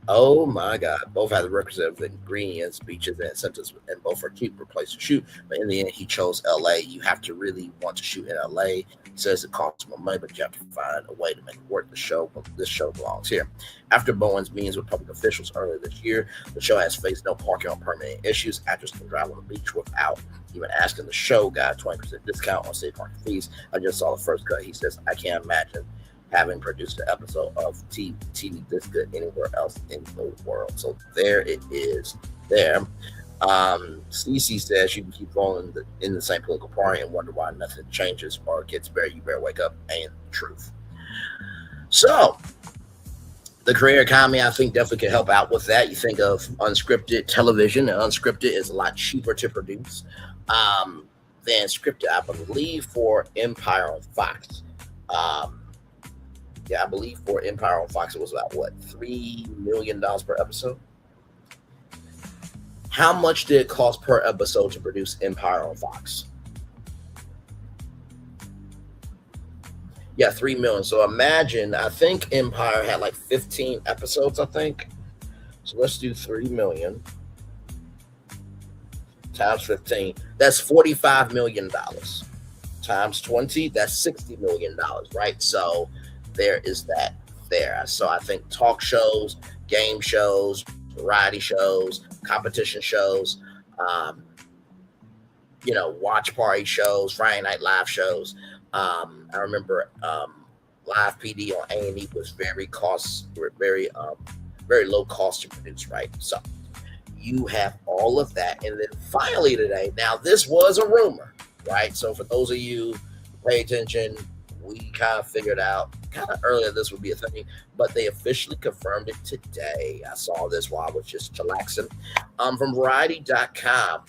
Oh my God. Both have the requisite ingredients, beaches, and incentives, and both are cheaper places to shoot. But in the end, he chose LA. You have to really want to shoot in LA. He says it costs more money, but you have to find a way to make it work. This show belongs here. After Bowen's meetings with public officials earlier this year, the show has faced no parking or permitting issues. Actors can drive on the beach without even asking. The show got a 20% discount on city parking fees. I just saw the first cut. He says, I can't imagine having produced an episode of TV this good anywhere else in the world. So there it is there. CC says you can keep going in the same political party and wonder why nothing changes or gets better. You better wake up. Ain't the truth. So the creator economy, I think, definitely can help out with that. You think of unscripted television, and unscripted is a lot cheaper to produce than scripted, I believe, for Empire on Fox. I believe for Empire on Fox, it was about, $3 million per episode? How much did it cost per episode to produce Empire on Fox? Yeah, $3 million. So imagine, I think Empire had 15 episodes, I think. So let's do 3 million times 15. That's $45 million. Times 20, that's $60 million, right? So there is that there. So I think talk shows, game shows, variety shows, competition shows, watch party shows, Friday Night Live shows. I remember Live PD on A&E was very low cost to produce, right? So you have all of that. And then finally today, now this was a rumor, right? So for those of you who pay attention, we kind of figured out kind of earlier this would be a thing, but they officially confirmed it today. I saw this while I was just chillaxing. From Variety.com,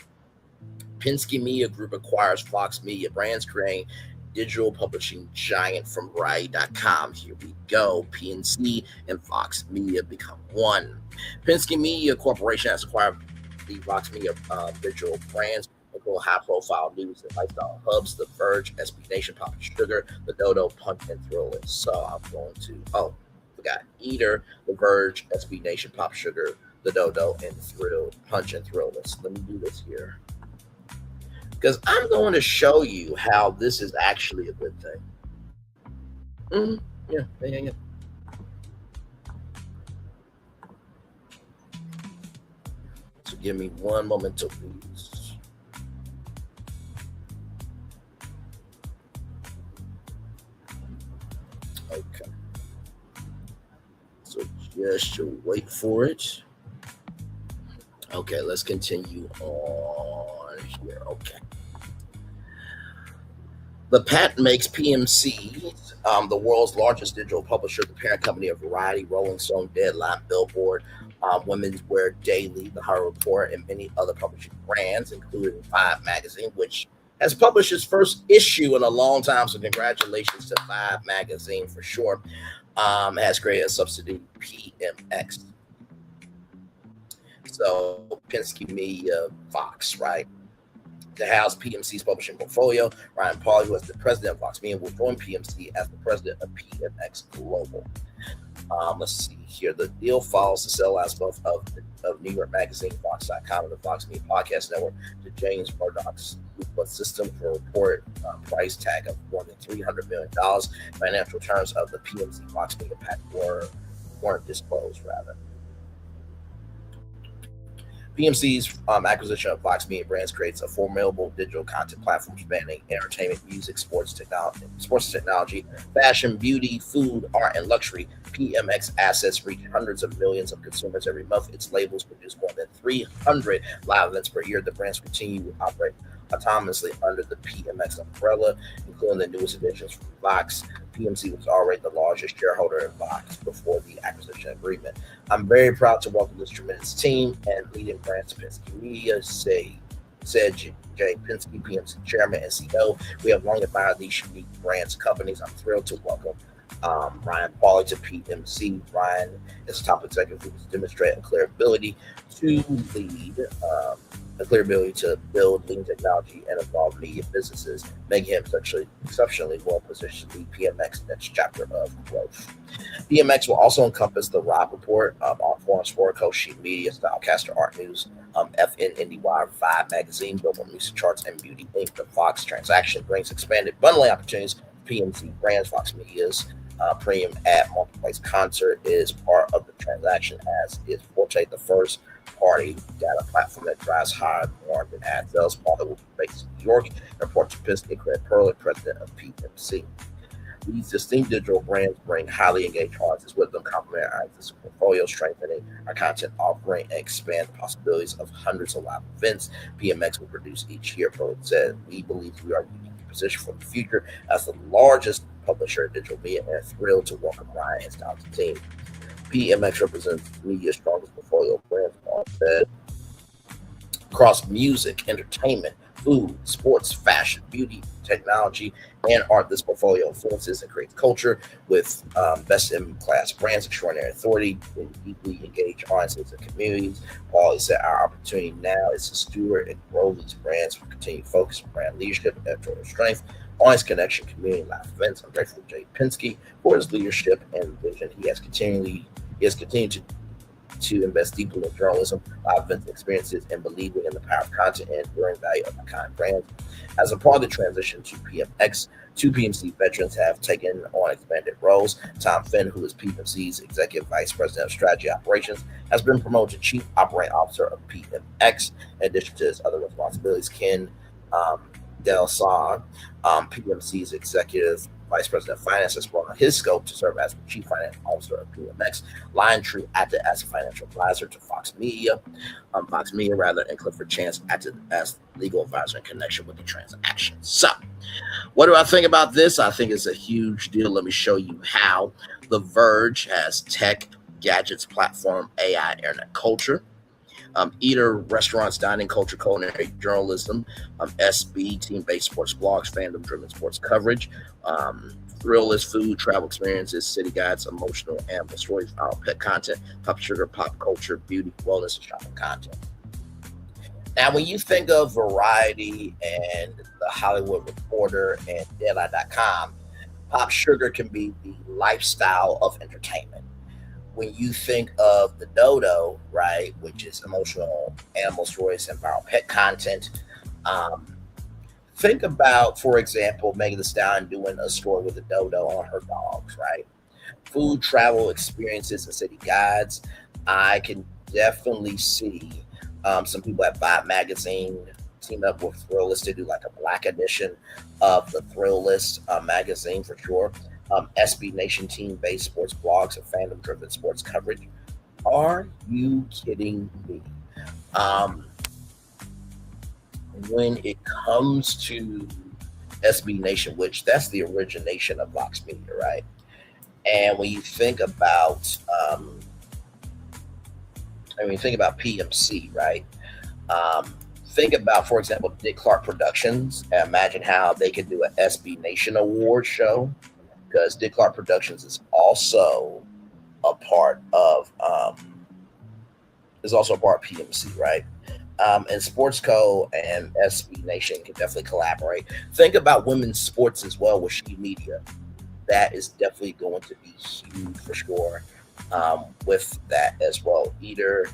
Penskie Media Group acquires Fox Media Brands, creating digital publishing giant. From Variety.com. Here we go. PNC and Fox Media become one. Penskie Media Corporation has acquired the Fox Media digital brands, high-profile news and lifestyle hubs: The Verge, SB Nation, Pop and Sugar, The Dodo, Punch, and Thriller. So I'm going to, forgot Eater, The Verge, SB Nation, Pop Sugar, The Dodo, and Punch and Thriller. So let me do this here, because I'm going to show you how this is actually a good thing. Yeah. So give me one moment to please. Okay. So just wait for it. Okay, let's continue on here. Okay. The patent makes PMC the world's largest digital publisher, the parent company of Variety, Rolling Stone, Deadline, Billboard, Women's Wear Daily, The Hollywood Report, and many other publishing brands, including Vibe Magazine, which has published its first issue in a long time. So congratulations to Vibe Magazine for sure. Has created a subsidiary, PMX. So Penskie Media, Fox, right? To house PMC's publishing portfolio, Ryan Paul, who is the president of Fox Media, will join PMC as the president of PMX Global. Let's see here. The deal follows the sale last month of New York Magazine, Fox.com, and the Fox Media Podcast Network to James Murdoch's system for a reported price tag of more than $300 million. Financial terms of the PMC Fox Media patent weren't disclosed, rather. PMC's acquisition of Vox Media Brands creates a formidable digital content platform spanning entertainment, music, sports technology, fashion, beauty, food, art, and luxury. PMX assets reach hundreds of millions of consumers every month. Its labels produce more than 300 live events per year. The brands continue to operate autonomously under the PMX umbrella, including the newest additions from Vox. PMC was already the largest shareholder in Vox before the acquisition agreement. I'm very proud to welcome this tremendous team and leading brands Penskie Media, said Jay Penskie, PMC Chairman and CEO. We have long admired these unique brands companies. I'm thrilled to welcome Ryan Pauly to PMC. Ryan is a top executive who has demonstrated a clear ability to lead, a clear ability to build lean technology and evolve media businesses, making him exceptionally well positioned to lead PMX next chapter of growth. PMX will also encompass the Rob Report, on Foreign Sport, Coast Sheet Media, Stylecaster Art News, FNNY, Vibe Magazine, Billboard Music Charts, and Beauty Inc. The Fox transaction brings expanded bundling opportunities for PMC brands. Fox Media's premium ad marketplace Concert is part of the transaction, as is Forte, the first party data platform that drives higher margin ad sales. Pauly will be based in New York and report to Penskie Craig Perlin, president of PMC. These distinct digital brands bring highly engaged audiences with them, complement our existing portfolio, strengthening our content offering, and expand the possibilities of hundreds of live events PMX will produce each year. Perlin said, "We believe we are uniquely positioned for the future as the largest publisher of digital media, and are thrilled to welcome Ryan and his talented team." PMX represents media's strongest portfolio of brands across music, entertainment, food, sports, fashion, beauty, technology, and art. This portfolio influences and creates culture with best-in-class brands, extraordinary authority, and deeply engaged audiences and communities. Pauly said, "Our opportunity now is to steward and grow these brands for continued focus on brand leadership, editorial strength, audience connection, community, live events." I'm grateful to Jay Penskie for his leadership and vision. He has continued to invest deeply in journalism, live events experiences, and believing in the power of content and enduring value of iconic brands. As a part of the transition to PMX, two PMC veterans have taken on expanded roles. Tom Finn, who is PMC's Executive Vice President of Strategy Operations, has been promoted to Chief Operating Officer of PMX. In addition to his other responsibilities, Ken Delsar, PMC's Executive Vice President of Finance, has brought on his scope to serve as the Chief Financial Officer of PMX. Lion Tree acted as a financial advisor to Fox Media, and Clifford Chance acted as legal advisor in connection with the transaction. So, what do I think about this? I think it's a huge deal. Let me show you how. The Verge has tech, gadgets, platform, AI, internet culture. Eater, restaurants, dining, culture, culinary journalism. SB, team-based sports blogs, fandom-driven sports coverage. Thrill is food, travel experiences, city guides, emotional animal stories, viral pet content, pop sugar, pop culture, beauty, wellness, and shopping content. Now, when you think of Variety and The Hollywood Reporter and Deadline.com, Pop Sugar can be the lifestyle of entertainment. When you think of the Dodo, right, which is emotional animal stories and viral pet content, think about, for example, Megan Thee Stallion doing a story with a dodo on her dogs, right? Food, travel, experiences, and city guides. I can definitely see some people at Vibe Magazine team up with Thrill List to do like a black edition of the Thrill List magazine for sure. SB Nation team-based sports blogs and fandom-driven sports coverage. Are you kidding me? When it comes to SB Nation, which that's the origination of Vox Media, right? And when you think about, PMC, right? Think about, for example, Dick Clark Productions. And imagine how they could do an SB Nation award show, because Dick Clark Productions is also a part of PMC, right? And Sports Co. and SB Nation can definitely collaborate. Think about women's sports as well with She Media. That is definitely going to be huge for sure with that as well. Eater,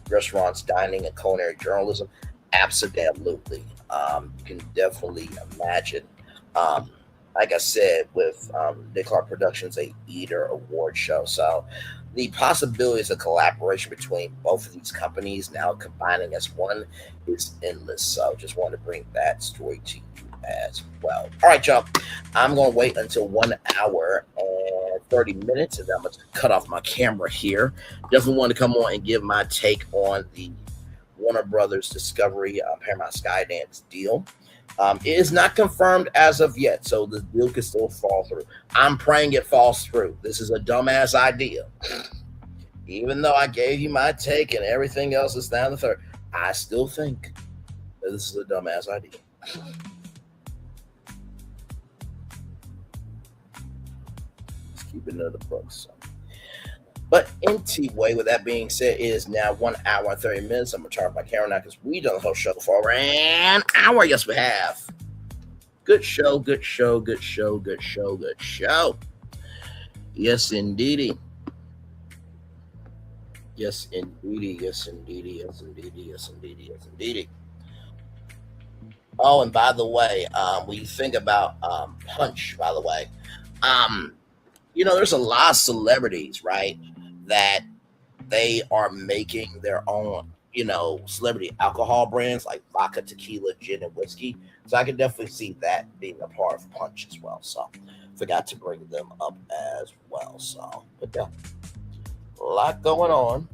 restaurants, dining, and culinary journalism. Absolutely. You can definitely imagine, like I said, with Dick Clark Productions, a Eater award show. So The possibilities of collaboration between both of these companies now combining as one is endless. So just want to bring that story to you as well. All right, y'all. I'm going to wait until 1 hour and 30 minutes, and then I'm going to cut off my camera here. Definitely want to come on and give my take on the Warner Brothers Discovery Paramount Skydance deal. It is not confirmed as of yet, so the deal could still fall through. I'm praying it falls through. This is a dumbass idea. Even though I gave you my take and everything else is down the third, I still think that this is a dumbass idea. Let's keep it in the books. But anyway, with that being said, it is now 1 hour and 30 minutes. I'm going to turn off my camera now because we done the whole show for an hour. Yes, we have. Good show, good show, good show, good show, good show. Yes, indeedy. Yes, indeedy. Yes, indeedy. Yes, indeedy. Yes, indeedy. Yes, indeedy. Oh, and by the way, when you think about Punch, by the way, there's a lot of celebrities, right, that they are making their own, celebrity alcohol brands like vodka, tequila, gin, and whiskey. So I can definitely see that being a part of Punch as well. So forgot to bring them up as well. So, but yeah, a lot going on.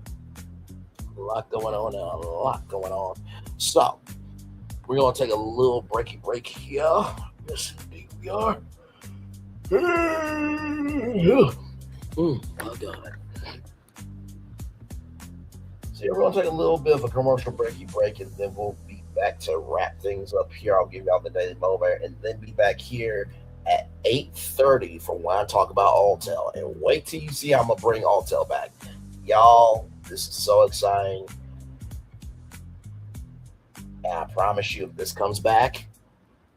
A lot going on and a lot going on. So we're going to take a little break here. Yes, indeed we are. Oh, God. So we're going to take a little bit of a commercial break, and then we'll be back to wrap things up here. I'll give y'all the Daily Mover, and then be back here at 8:30 for when I talk about Alltel. And wait till you see how I'm going to bring Alltel back. Y'all, this is so exciting. And I promise you, if this comes back,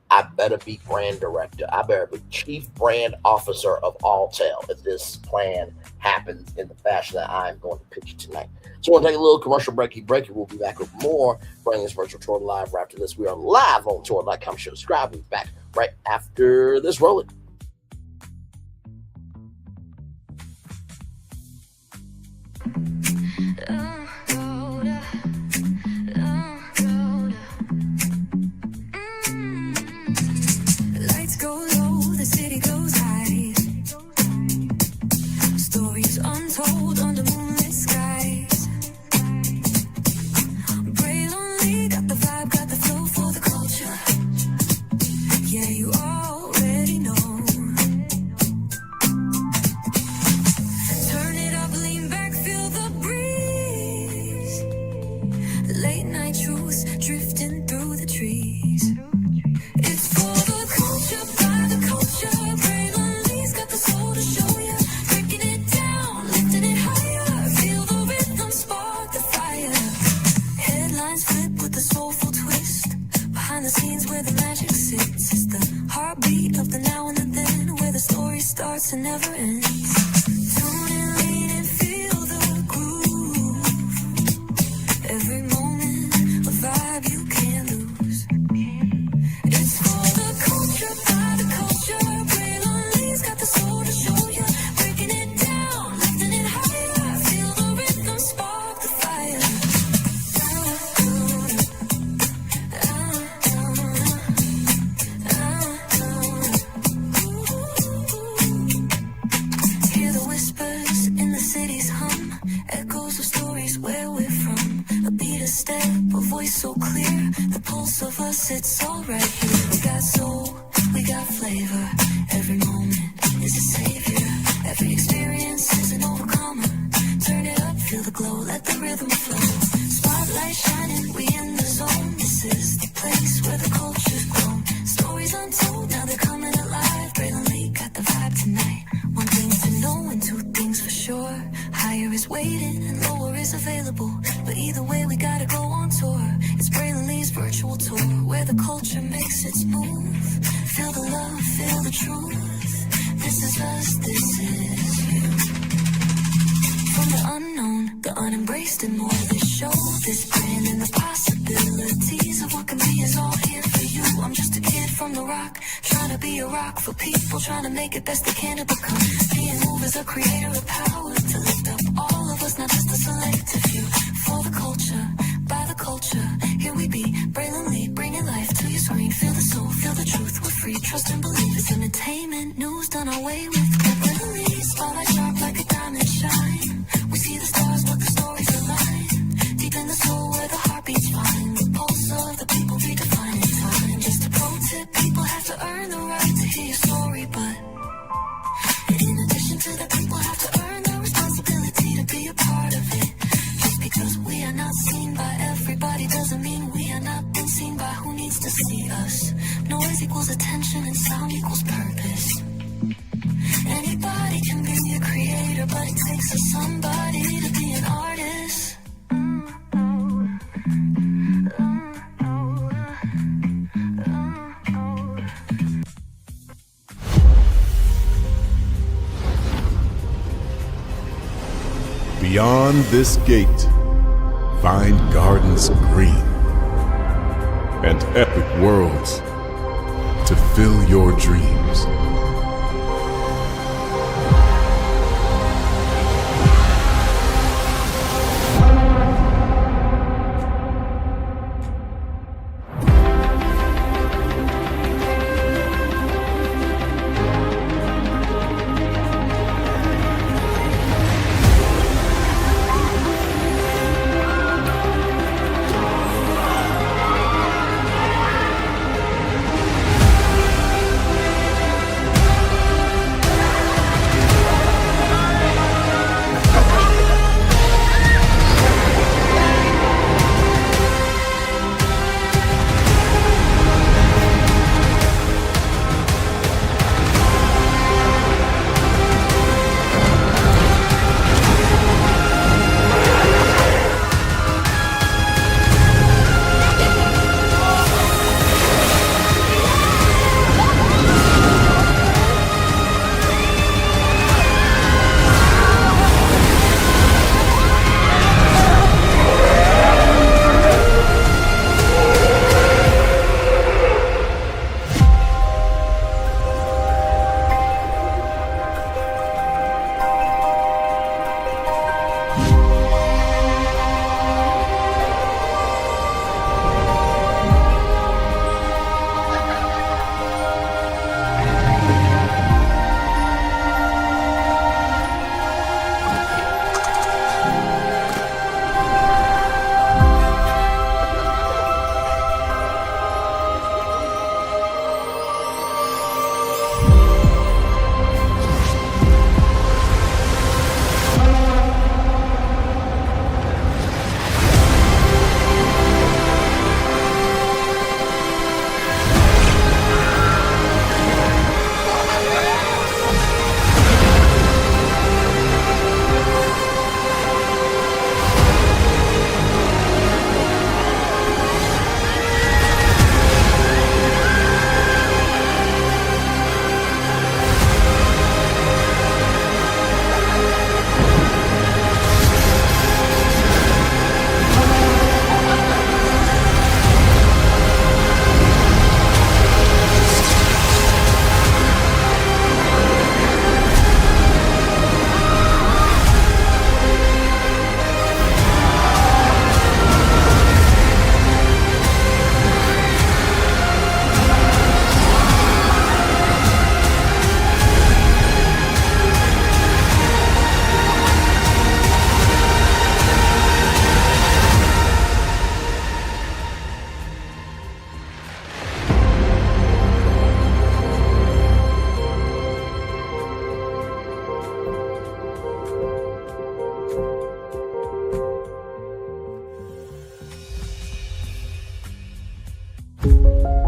I better be brand director. I better be chief brand officer of Alltel if this plan happens in the fashion that I'm going to pitch tonight. So we're going to take a little commercial breaky. We'll be back with more bringing this virtual tour live right after this. We are live on tour. Like, comment, share, subscribe. We'll be back right after this. Roll it. Untold under moonlit skies. Braylon got the vibe, got the flow for the culture. Yeah, you already know. Turn it up, lean back, feel the breeze. Late night truths drifting through the trees. It's for the culture, by the culture. Braylon Lee's got the soul to show you. The scenes where the magic sits. It's the heartbeat of the now and the then, where the story starts and never ends. Tune in, lean and feel the groove. Every moment, a vibe you can't lose. It's for the culture, by the culture. Braylon Lee's got the soul to show you. Breaking it down, lifting it higher. Feel the rhythm, spark the fire. So clear, the pulse of us, it's all right here. We got soul, we got flavor. Every moment is a savior. Every experience is an overcomer. Turn it up, feel the glow, let the rhythm flow. Spotlight shining, we in the zone. This is the place where the culture's grown. Stories untold, now they're coming alive. Braylon Lee got the vibe tonight. One thing to know and two things for sure. Higher is waiting and lower is available. But either way, we gotta go on tour. It's Braylon Lee's virtual tour, where the culture makes its move. Feel the love, feel the truth. This is us, this is you. From the unknown, the unembraced and more. This show, this brand, and the possibilities of what can be is all here for you. I'm just a kid from the rock, trying to be a rock for people, trying to make it best they can to become. Being moved as a creator of power to lift up all of us, not just a selective few. For the culture, by the culture, here we be, Braylon Lee, bringing life to your screen. Feel the soul, feel the truth, we're free, trust and believe. It's entertainment, news done away with. Braylon Lee, spotlight sharp like a diamond shine. We see the stars, but the stories align. Deep in the soul where the heartbeats find. The pulse of the people redefining time. Just a pro tip, people have to earn the right to hear your story, but in addition to that, people have to earn the responsibility to be a part of it. Just because we are not seen by everybody doesn't mean we are not been seen by who needs to see us. Noise equals attention and sound equals purpose. Anybody can be a creator, but it takes a somebody to be an artist. Beyond this gate, find gardens green and epic worlds to fill your dreams.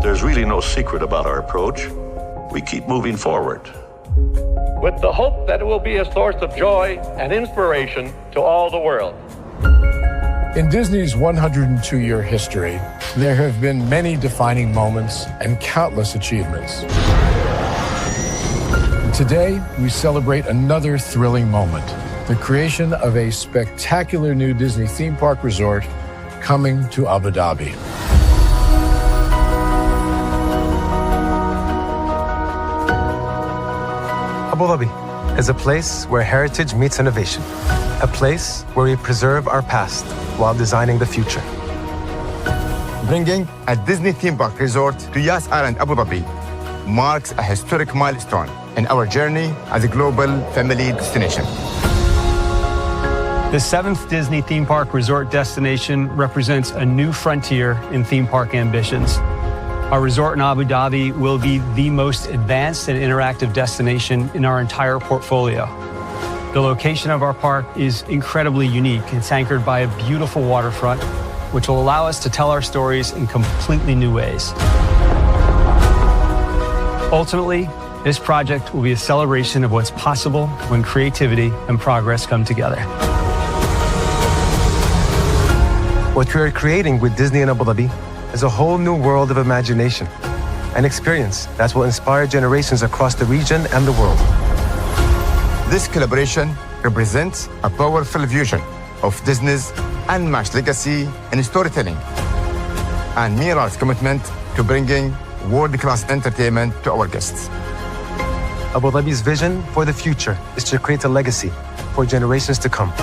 There's really no secret about our approach. We keep moving forward. With the hope that it will be a source of joy and inspiration to all the world. In Disney's 102-year history, there have been many defining moments and countless achievements. Today, we celebrate another thrilling moment the creation of a spectacular new Disney theme park resort coming to Abu Dhabi. Abu Dhabi is a place where heritage meets innovation, a place where we preserve our past while designing the future. Bringing a Disney theme park resort to Yas Island, Abu Dhabi, marks a historic milestone in our journey as a global family destination. The 7th Disney theme park resort destination represents a new frontier in theme park ambitions. Our resort in Abu Dhabi will be the most advanced and interactive destination in our entire portfolio. The location of our park is incredibly unique. It's anchored by a beautiful waterfront, which will allow us to tell our stories in completely new ways. Ultimately, this project will be a celebration of what's possible when creativity and progress come together. What we are creating with Disney in Abu Dhabi is a whole new world of imagination, an experience that will inspire generations across the region and the world. This collaboration represents a powerful fusion of Disney's unmatched legacy in storytelling and mirrors commitment to bringing world-class entertainment to our guests. Abu Dhabi's vision for the future is to create a legacy for generations to come.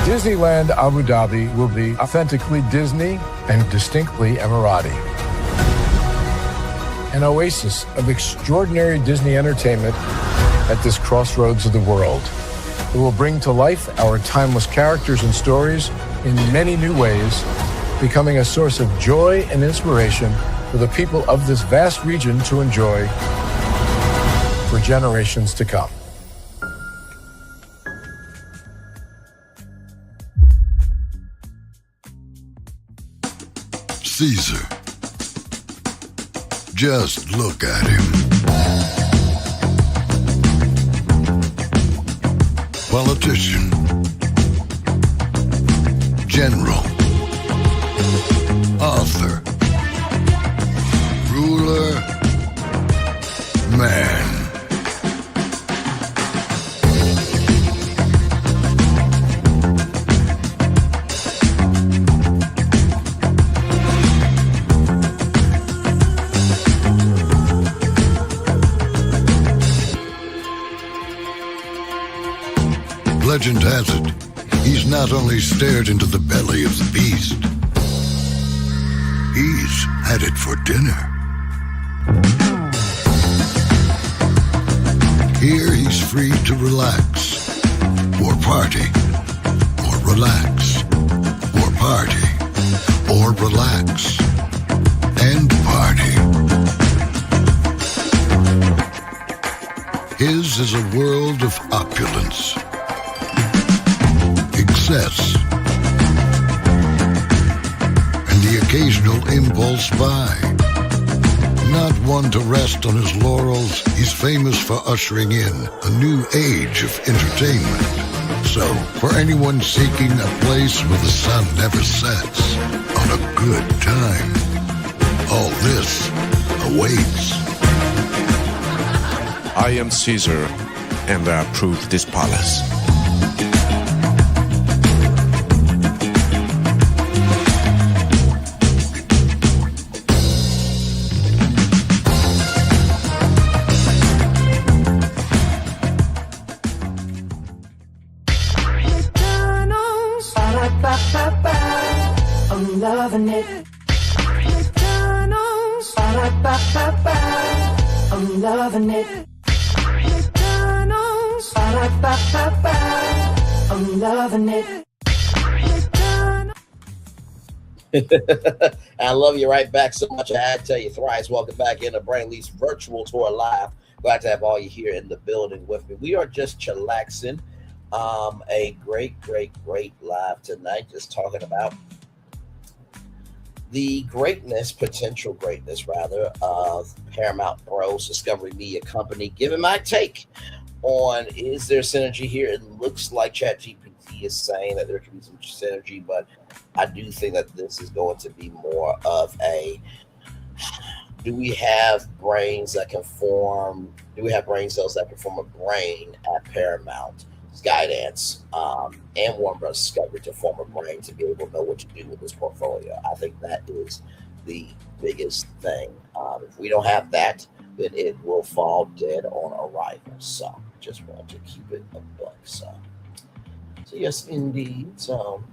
Disneyland Abu Dhabi will be authentically Disney and distinctly Emirati. An oasis of extraordinary Disney entertainment at this crossroads of the world. It will bring to life our timeless characters and stories in many new ways, becoming a source of joy and inspiration for the people of this vast region to enjoy for generations to come. Caesar. Just look at him. Politician. General. Author. Ruler. Man. Legend has it, he's not only stared into the belly of the beast, he's had it for dinner. Here he's free to relax, or party, or relax, or party, or relax, and party. His is a world of opulence, excess, and the occasional impulse buy. Not one to rest on his laurels, he's famous for ushering in a new age of entertainment. So, for anyone seeking a place where the sun never sets on a good time, all this awaits. I am Caesar, and I approve this palace. I'm loving it. McDonald's. Ba-da-ba-ba-ba. I'm loving it. McDonald's. Ba-da-ba-ba-ba. I'm loving it. I love you right back so much. I had to tell you thrice. Welcome back into Brainley's virtual tour live. Glad to have all you here in the building with me. We are just chillaxing. A great live tonight, just talking about the potential greatness rather, of Paramount Bros Discovery Media Company. Giving my take on, is there synergy here? It looks like ChatGPT is saying that there could be some synergy, but I do think that this is going to be more of a, do we have brain cells that can form a brain at Paramount? It's Skydance and Warner Bros. Discovery to form a brain to be able to know what to do with this portfolio. I think that is the biggest thing. If we don't have that, then it will fall dead on arrival. So just want to keep it a buck. So yes, indeed. So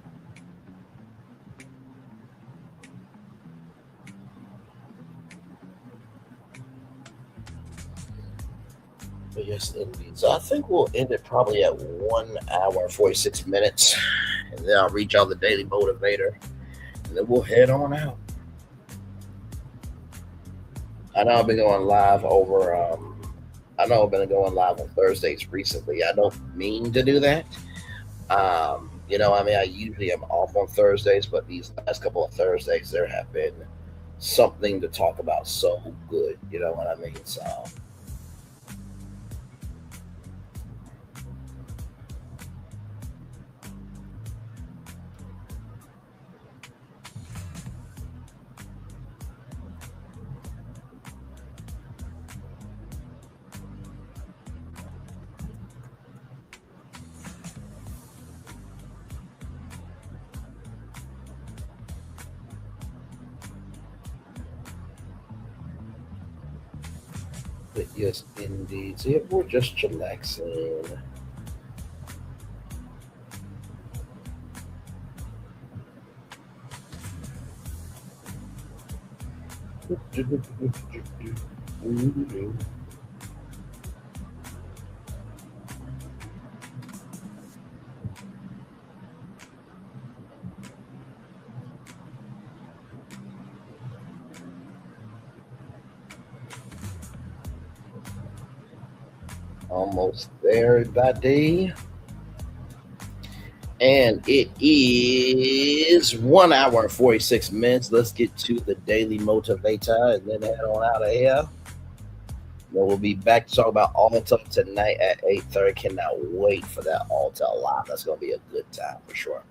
yes, indeed. So I think we'll end it probably at 1 hour and 46 minutes. And then I'll reach out the Daily Motivator. And then we'll head on out. I know I've been going live over I know I've been going live on Thursdays recently. I don't mean to do that. You know, I mean, I usually am off on Thursdays, but these last couple of Thursdays there have been something to talk about so good. You know what I mean? So but yes, indeed. So yeah, we're just chillaxing. Almost there, everybody. And it is 1 hour and 46 minutes. Let's get to the Daily Motivator and then head on out of here. Then we'll be back to talk about Alta tonight at 8:30. Cannot wait for that Alta live. That's going to be a good time for sure.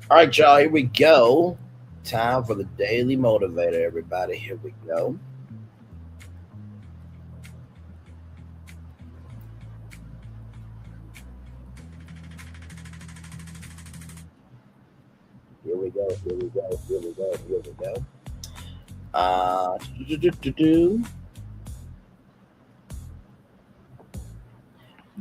All right, y'all, here we go. Time for the Daily Motivator, everybody. Here we go. Here we go. Here we go. Here we go. Here we go.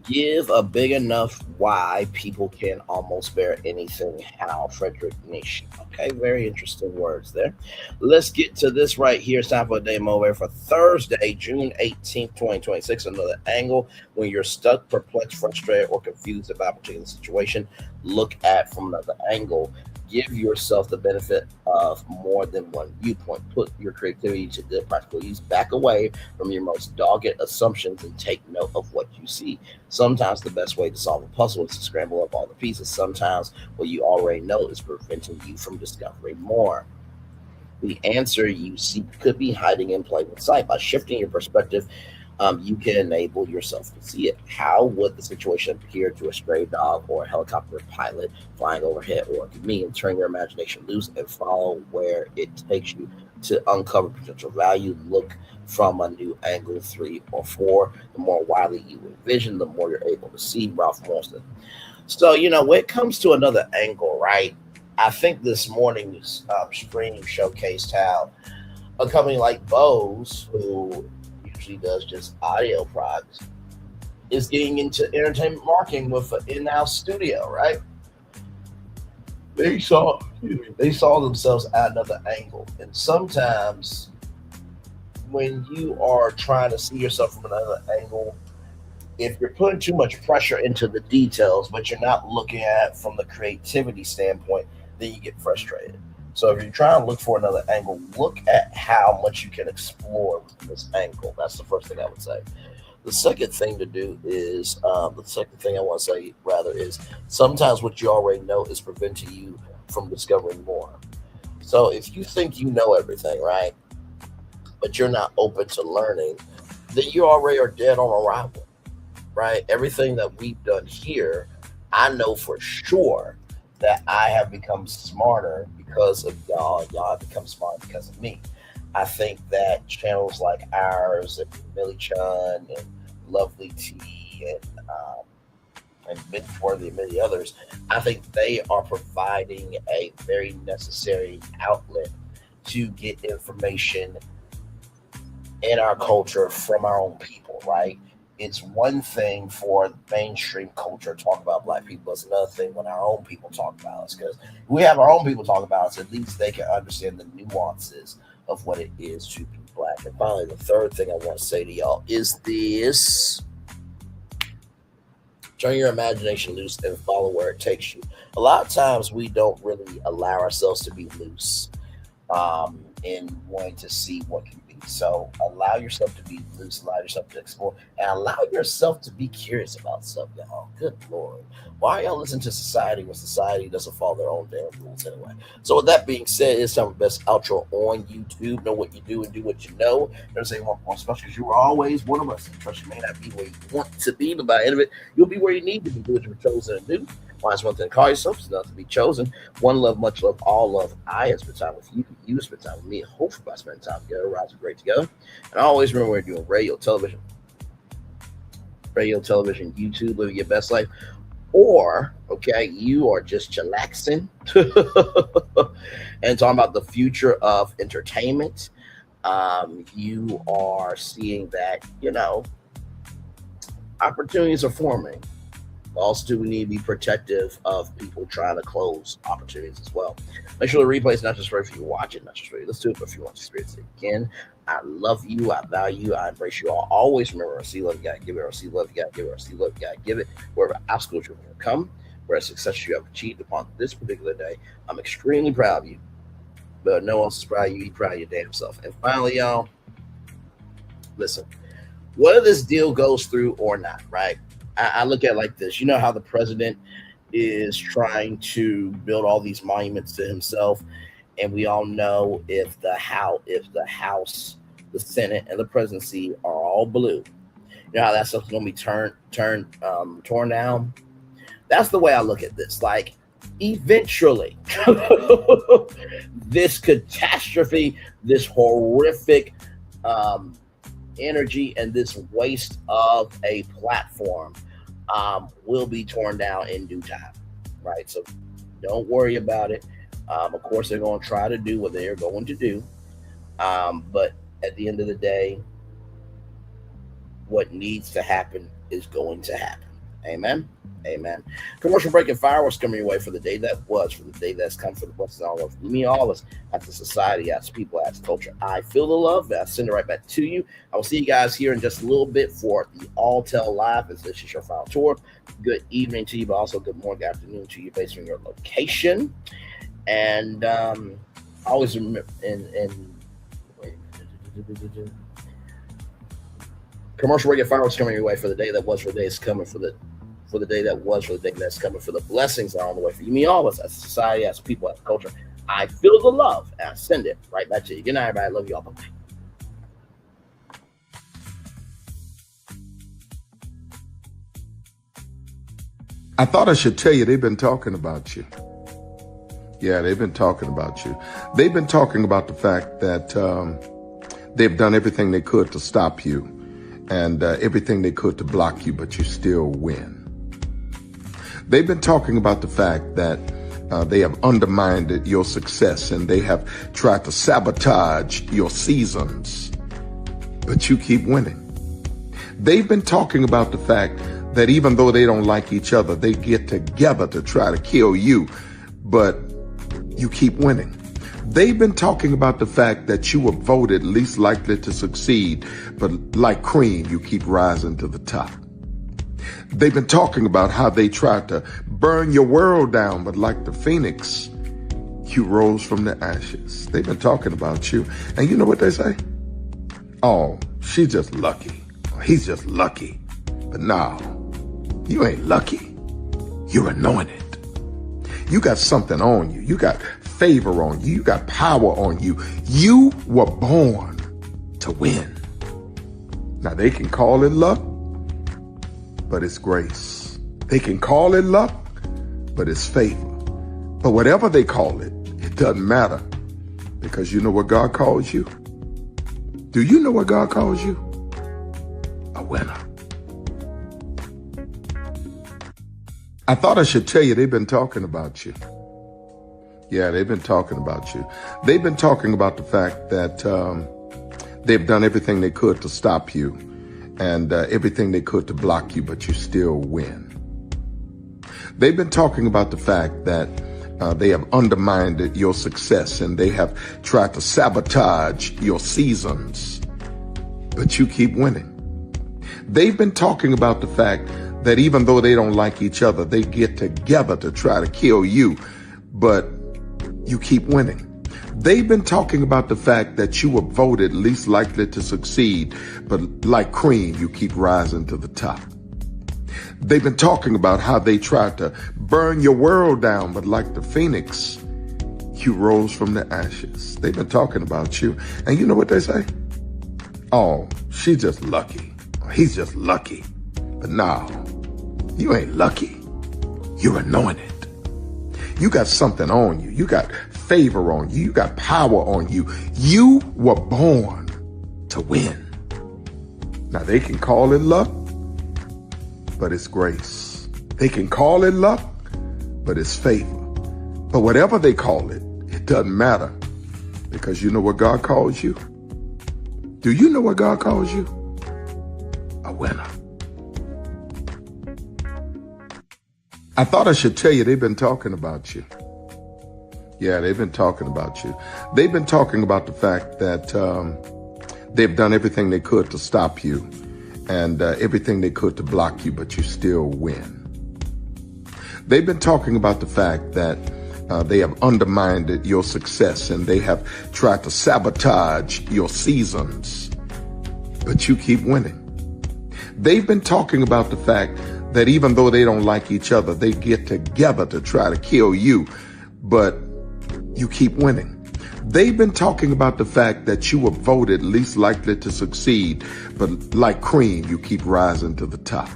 Give a big enough why people can almost bear anything. How? Frederick Nietzsche. Okay, very interesting words there. Let's get to this right here. It's time for a day motivator for Thursday, June 18th, 2026. Another angle when you're stuck, perplexed, frustrated, or confused about a particular situation. Look at from another angle. Give yourself the benefit of more than one viewpoint. Put your creativity to good practical use. Back away from your most dogged assumptions and take note of what you see. Sometimes the best way to solve a puzzle is to scramble up all the pieces. Sometimes what you already know is preventing you from discovering more. The answer you seek could be hiding in plain sight. By shifting your perspective, you can enable yourself to see it. How would the situation appear to a stray dog or a helicopter pilot flying overhead or to me? And turn your imagination loose and follow where it takes you to uncover potential value. Look from a new angle, 3 or 4. The more widely you envision, the more you're able to see. Ralph Marston. So, you know, when it comes to another angle, right? I think this morning's stream showcased how a company like Bose, who usually does just audio products, is getting into entertainment marketing with an in-house studio, right? They saw themselves at another angle. And sometimes when you are trying to see yourself from another angle, if you're putting too much pressure into the details, but you're not looking at it from the creativity standpoint, then you get frustrated. So if you're trying to look for another angle, look at how much you can explore with this angle. That's the first thing I would say. The second thing to do is, is sometimes what you already know is preventing you from discovering more. So if you think you know everything, right, but you're not open to learning, then you already are dead on arrival, right? Everything that we've done here, I know for sure that I have become smarter because of y'all. Y'all have become smart because of me. I think that channels like ours and Millie Chun and Lovely T and Binge-worthy and many others, I think they are providing a very necessary outlet to get information in our culture from our own people, right? It's one thing for mainstream culture to talk about black people. It's another thing when our own people talk about us, because we have our own people talk about us, at least they can understand the nuances of what it is to be black. And finally, the third thing I want to say to y'all is this: turn your imagination loose and follow where it takes you. A lot of times we don't really allow ourselves to be loose in wanting to see what can be. So allow yourself to be loose, allow yourself to explore, and allow yourself to be curious about stuff, y'all. Good Lord. Why are y'all listening to society when society doesn't follow their own damn rules anyway? So with that being said, it's time for the best outro on YouTube. Know what you do and do what you know. Never say one more special, because you were always one of us. Trust, you may not be where you want to be, but by the end of it, you'll be where you need to be. Do what you were chosen to do. Why is one thing to call yourself? It's not to be chosen. One love, much love, all love. I have spent time with you. You spend time with me. Hopefully by spending time together, rise great together. And always remember, we're doing radio, television, YouTube, living your best life. Or, okay, you are just chillaxing and talking about the future of entertainment. You are seeing that, opportunities are forming. Also, we need to be protective of people trying to close opportunities as well. Make sure the replay is not just for if you watch it, not just for you listen to it, but if you want to experience it again. I love you. I value you. I embrace you all. Always remember, receive love, you gotta give it. Receive love, you gotta give it. Receive love, you gotta give it. Wherever obstacles you have come, wherever success you have achieved upon this particular day, I'm extremely proud of you. But no one else is proud of you. Be proud of your damn self. And finally, y'all, listen, whether this deal goes through or not, right? I look at it like this. You know how the president is trying to build all these monuments to himself, and we all know if the House, the Senate, and the presidency are all blue, you know how that stuff's going to be torn down. That's the way I look at this. Like, eventually, this catastrophe, this horrific energy, and this waste of a platform will be torn down in due time, right? So don't worry about it. Of course, they're going to try to do what they're going to do, but at the end of the day, what needs to happen is going to happen. Amen. Amen. Commercial break and fireworks coming your way for the day that was, for the day that's come, for the blessings all of me, all of us, as a society, as people, as culture. I feel the love. I send it right back to you. I will see you guys here in just a little bit for the All Tell Live, as this is your final tour. Good evening to you, but also good morning, good afternoon to you based on your location. And always remember, commercial break and fireworks coming your way for the day that was, for the day that's coming, for the day that was, for the day that's coming, for the blessings that are on the way for you, me, all of us, as a society, as people, as a culture. I feel the love, and I send it right back to you. Good night, everybody. I love you all. Bye-bye. I thought I should tell you, they've been talking about you. Yeah, they've been talking about you. They've been talking about the fact that they've done everything they could to stop you and everything they could to block you, but you still win. They've been talking about the fact that they have undermined your success and they have tried to sabotage your seasons, but you keep winning. They've been talking about the fact that even though they don't like each other, they get together to try to kill you, but you keep winning. They've been talking about the fact that you were voted least likely to succeed, but like cream, you keep rising to the top. They've been talking about how they tried to burn your world down, but like the phoenix, you rose from the ashes. They've been talking about you. And you know what they say? Oh, she's just lucky. He's just lucky. But no, you ain't lucky. You're anointed. You got something on you. You got favor on you. You got power on you. You were born to win. Now they can call it luck, but it's grace. They can call it luck, but it's favor. But whatever they call it, it doesn't matter, because you know what God calls you? Do you know what God calls you? A winner. I thought I should tell you they've been talking about you. Yeah, they've been talking about you. They've been talking about the fact that they've done everything they could to stop you and everything they could to block you, but you still win. They've been talking about the fact that they have undermined your success and they have tried to sabotage your seasons, but you keep winning. They've been talking about the fact that even though they don't like each other, they get together to try to kill you, but you keep winning. They've been talking about the fact that you were voted least likely to succeed, but like cream, you keep rising to the top. They've been talking about how they tried to burn your world down, but like the phoenix, you rose from the ashes. They've been talking about you. And you know what they say? Oh, she's just lucky. He's just lucky. But no, you ain't lucky. You're anointed. You got something on you. You got favor on you. You got power on you. You were born to win. Now they can call it luck, but it's grace. They can call it luck, but it's favor. But whatever they call it, it doesn't matter, because you know what God calls you? Do you know what God calls you? A winner. I thought I should tell you they've been talking about you. Yeah, they've been talking about you. They've been talking about the fact that they've done everything they could to stop you and everything they could to block you, but you still win. They've been talking about the fact that they have undermined your success and they have tried to sabotage your seasons, but you keep winning. They've been talking about the fact that even though they don't like each other, they get together to try to kill you, but you keep winning. They've been talking about the fact that you were voted least likely to succeed, but like cream, you keep rising to the top.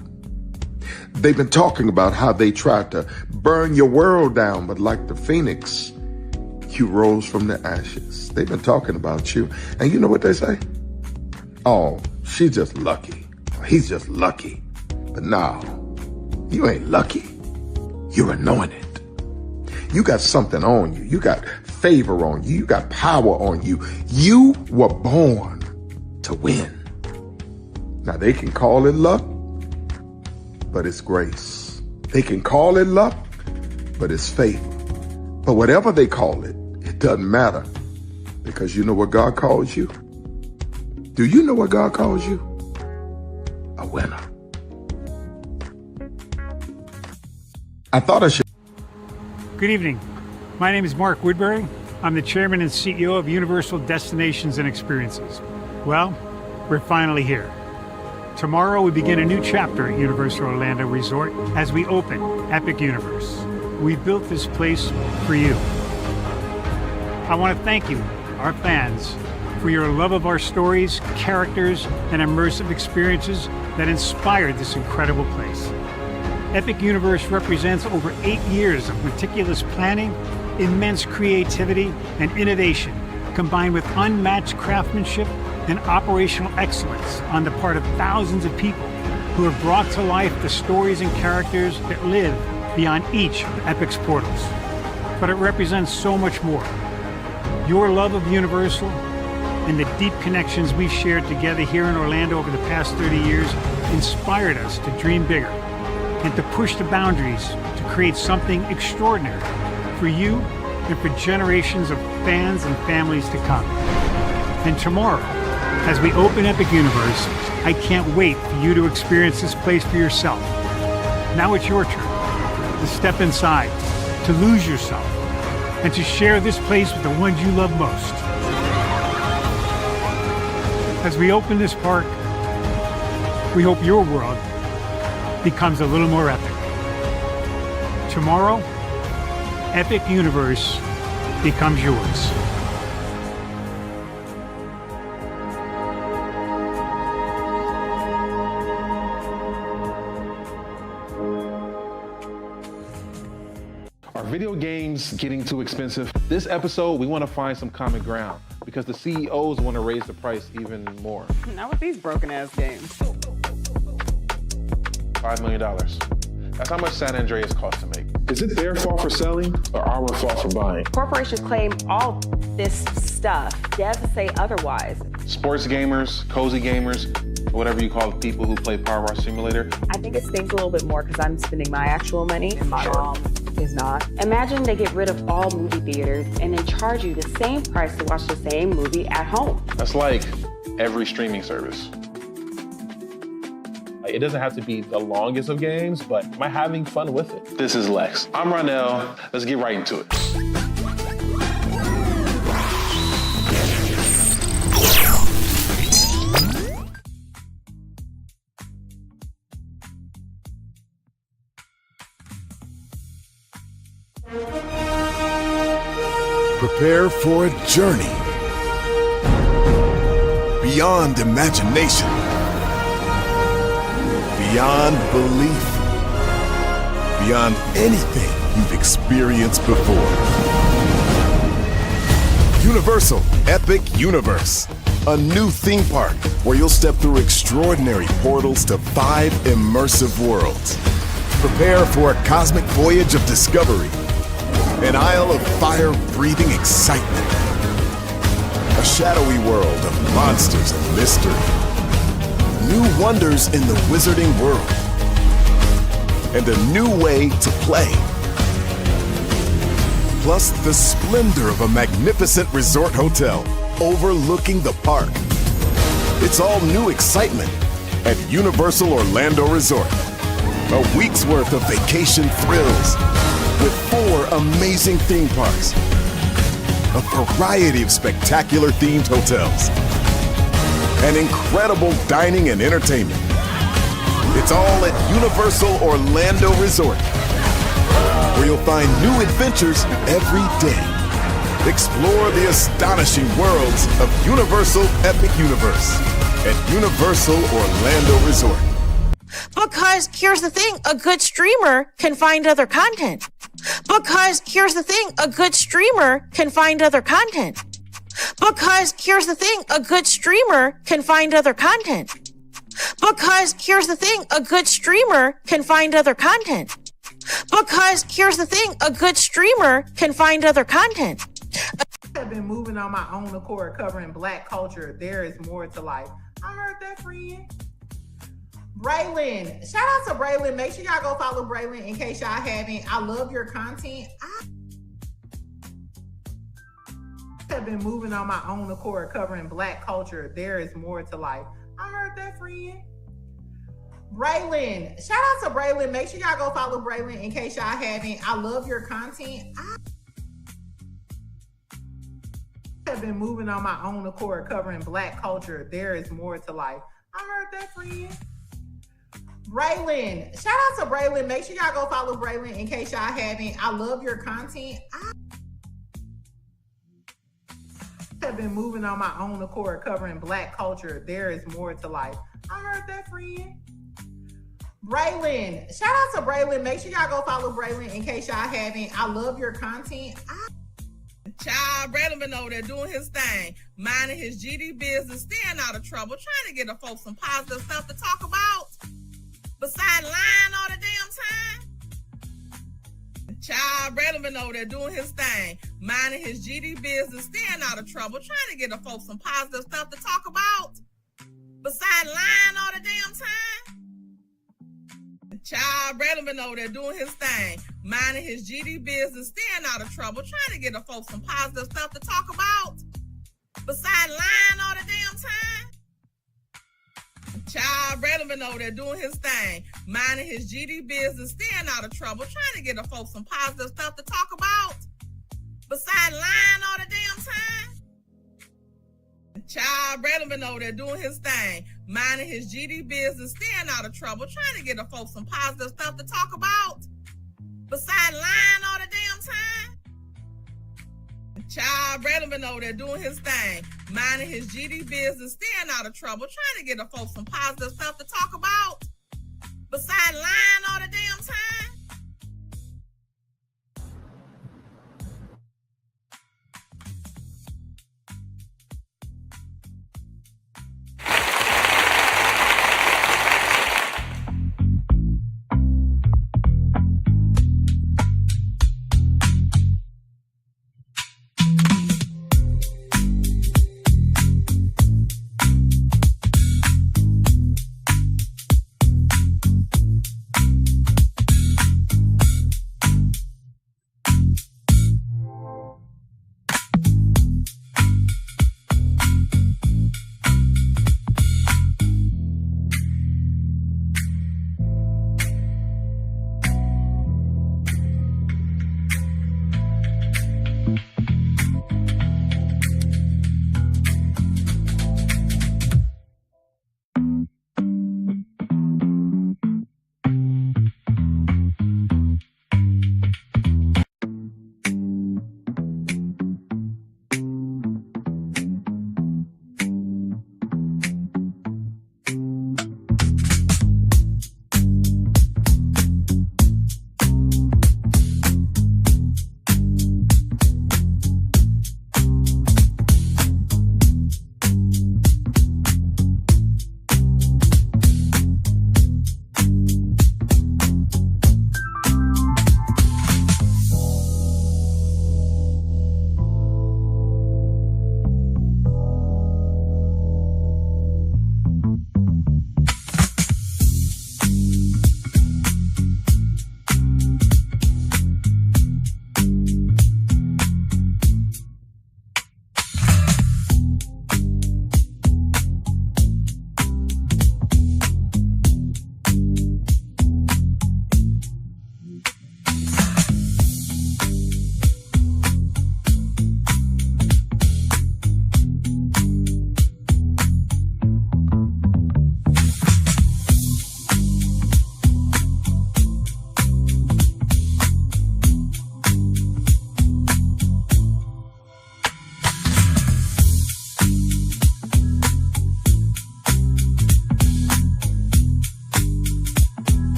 They've been talking about how they tried to burn your world down, but like the phoenix, you rose from the ashes. They've been talking about you. And you know what they say? Oh, she's just lucky. He's just lucky. But no, you ain't lucky. You're anointed. You got something on you. You got favor on you. You got power on you. You were born to win. Now they can call it luck, but it's grace. They can call it luck, but it's favor. But whatever they call it, it doesn't matter, because you know what God calls you? Do you know what God calls you? A winner. I thought I should. Good evening. My name is Mark Woodbury. I'm the chairman and CEO of Universal Destinations and Experiences. Well, we're finally here. Tomorrow we begin a new chapter at Universal Orlando Resort as we open Epic Universe. We built this place for you. I want to thank you, our fans, for your love of our stories, characters, and immersive experiences that inspired this incredible place. Epic Universe represents over 8 years of meticulous planning, immense creativity, and innovation, combined with unmatched craftsmanship and operational excellence on the part of thousands of people who have brought to life the stories and characters that live beyond each of Epic's portals. But it represents so much more. Your love of Universal and the deep connections we've shared together here in Orlando over the past 30 years inspired us to dream bigger and to push the boundaries to create something extraordinary for you and for generations of fans and families to come. And tomorrow, as we open Epic Universe, I can't wait for you to experience this place for yourself. Now it's your turn to step inside, to lose yourself, and to share this place with the ones you love most. As we open this park, we hope your world becomes a little more epic. Tomorrow, Epic Universe becomes yours. Are video games getting too expensive? This episode, we want to find some common ground because the CEOs want to raise the price even more. Not with these broken ass games. $5 million. That's how much San Andreas costs to make. Is it their fault for selling or our fault for buying? Corporations claim all this stuff. Devs say otherwise. Sports gamers, cozy gamers, whatever you call the people who play Power Wash Simulator. I think it stings a little bit more because I'm spending my actual money and my mom is not. Imagine they get rid of all movie theaters and then charge you the same price to watch the same movie at home. That's like every streaming service. It doesn't have to be the longest of games, but am I having fun with it? This is Lex. I'm Ronell. Let's get right into it. Prepare for a journey beyond imagination, beyond belief, beyond anything you've experienced before. Universal Epic Universe, a new theme park where you'll step through extraordinary portals to 5 immersive worlds. Prepare for a cosmic voyage of discovery, an isle of fire-breathing excitement, a shadowy world of monsters and mystery, new wonders in the wizarding world, and a new way to play. Plus the splendor of a magnificent resort hotel overlooking the park. It's all new excitement at Universal Orlando Resort. A week's worth of vacation thrills with 4 amazing theme parks, a variety of spectacular themed hotels, and incredible dining and entertainment. It's all at Universal Orlando Resort, where you'll find new adventures every day. Explore the astonishing worlds of Universal Epic Universe at Universal Orlando Resort. Because here's the thing, a good streamer can find other content. Because here's the thing, a good streamer can find other content. Because here's the thing, a good streamer can find other content. Because here's the thing, a good streamer can find other content. Because here's the thing, a good streamer can find other content. I have been moving on my own accord, covering Black culture. There is more to life. I heard that, friend. Braylon, shout out to Braylon. Make sure y'all go follow Braylon in case y'all haven't. I love your content. I have been moving on my own accord, covering Black culture. There is more to life. I heard that, friend. Braylon, shout out to Braylon. Make sure y'all go follow Braylon in case y'all haven't. I love your content. I have been moving on my own accord, covering Black culture. There is more to life. I heard that, friend. Braylon, shout out to Braylon. Make sure y'all go follow Braylon in case y'all haven't. I love your content. I have been moving on my own accord, covering Black culture. There is more to life. I heard that, friend. Braylon, shout out to Braylon. Make sure y'all go follow Braylon in case y'all haven't. I love your content. Child, Braylon been over there doing his thing, minding his GD business, staying out of trouble, trying to get the folks some positive stuff to talk about. Besides lying all the damn time. Child, Braylon been over there doing his thing, minding his GD business, staying out of trouble, trying to get the folks some positive stuff to talk about. Besides lying all the damn time. Child, Braylon been over there doing his thing, minding his GD business, staying out of trouble, trying to get the folks some positive stuff to talk about. Besides lying all the damn time. Child, Braylon been over there doing his thing, minding his GD business, staying out of trouble, trying to get the folks some positive stuff to talk about. Besides lying all the damn time. Child, Braylon been over there doing his thing, minding his GD business, staying out of trouble, trying to get the folks some positive stuff to talk about. Besides lying all the damn time. Child, Braylon been over there doing his thing, minding his GD business, staying out of trouble, trying to get the folks some positive stuff to talk about. Besides lying all the damn time.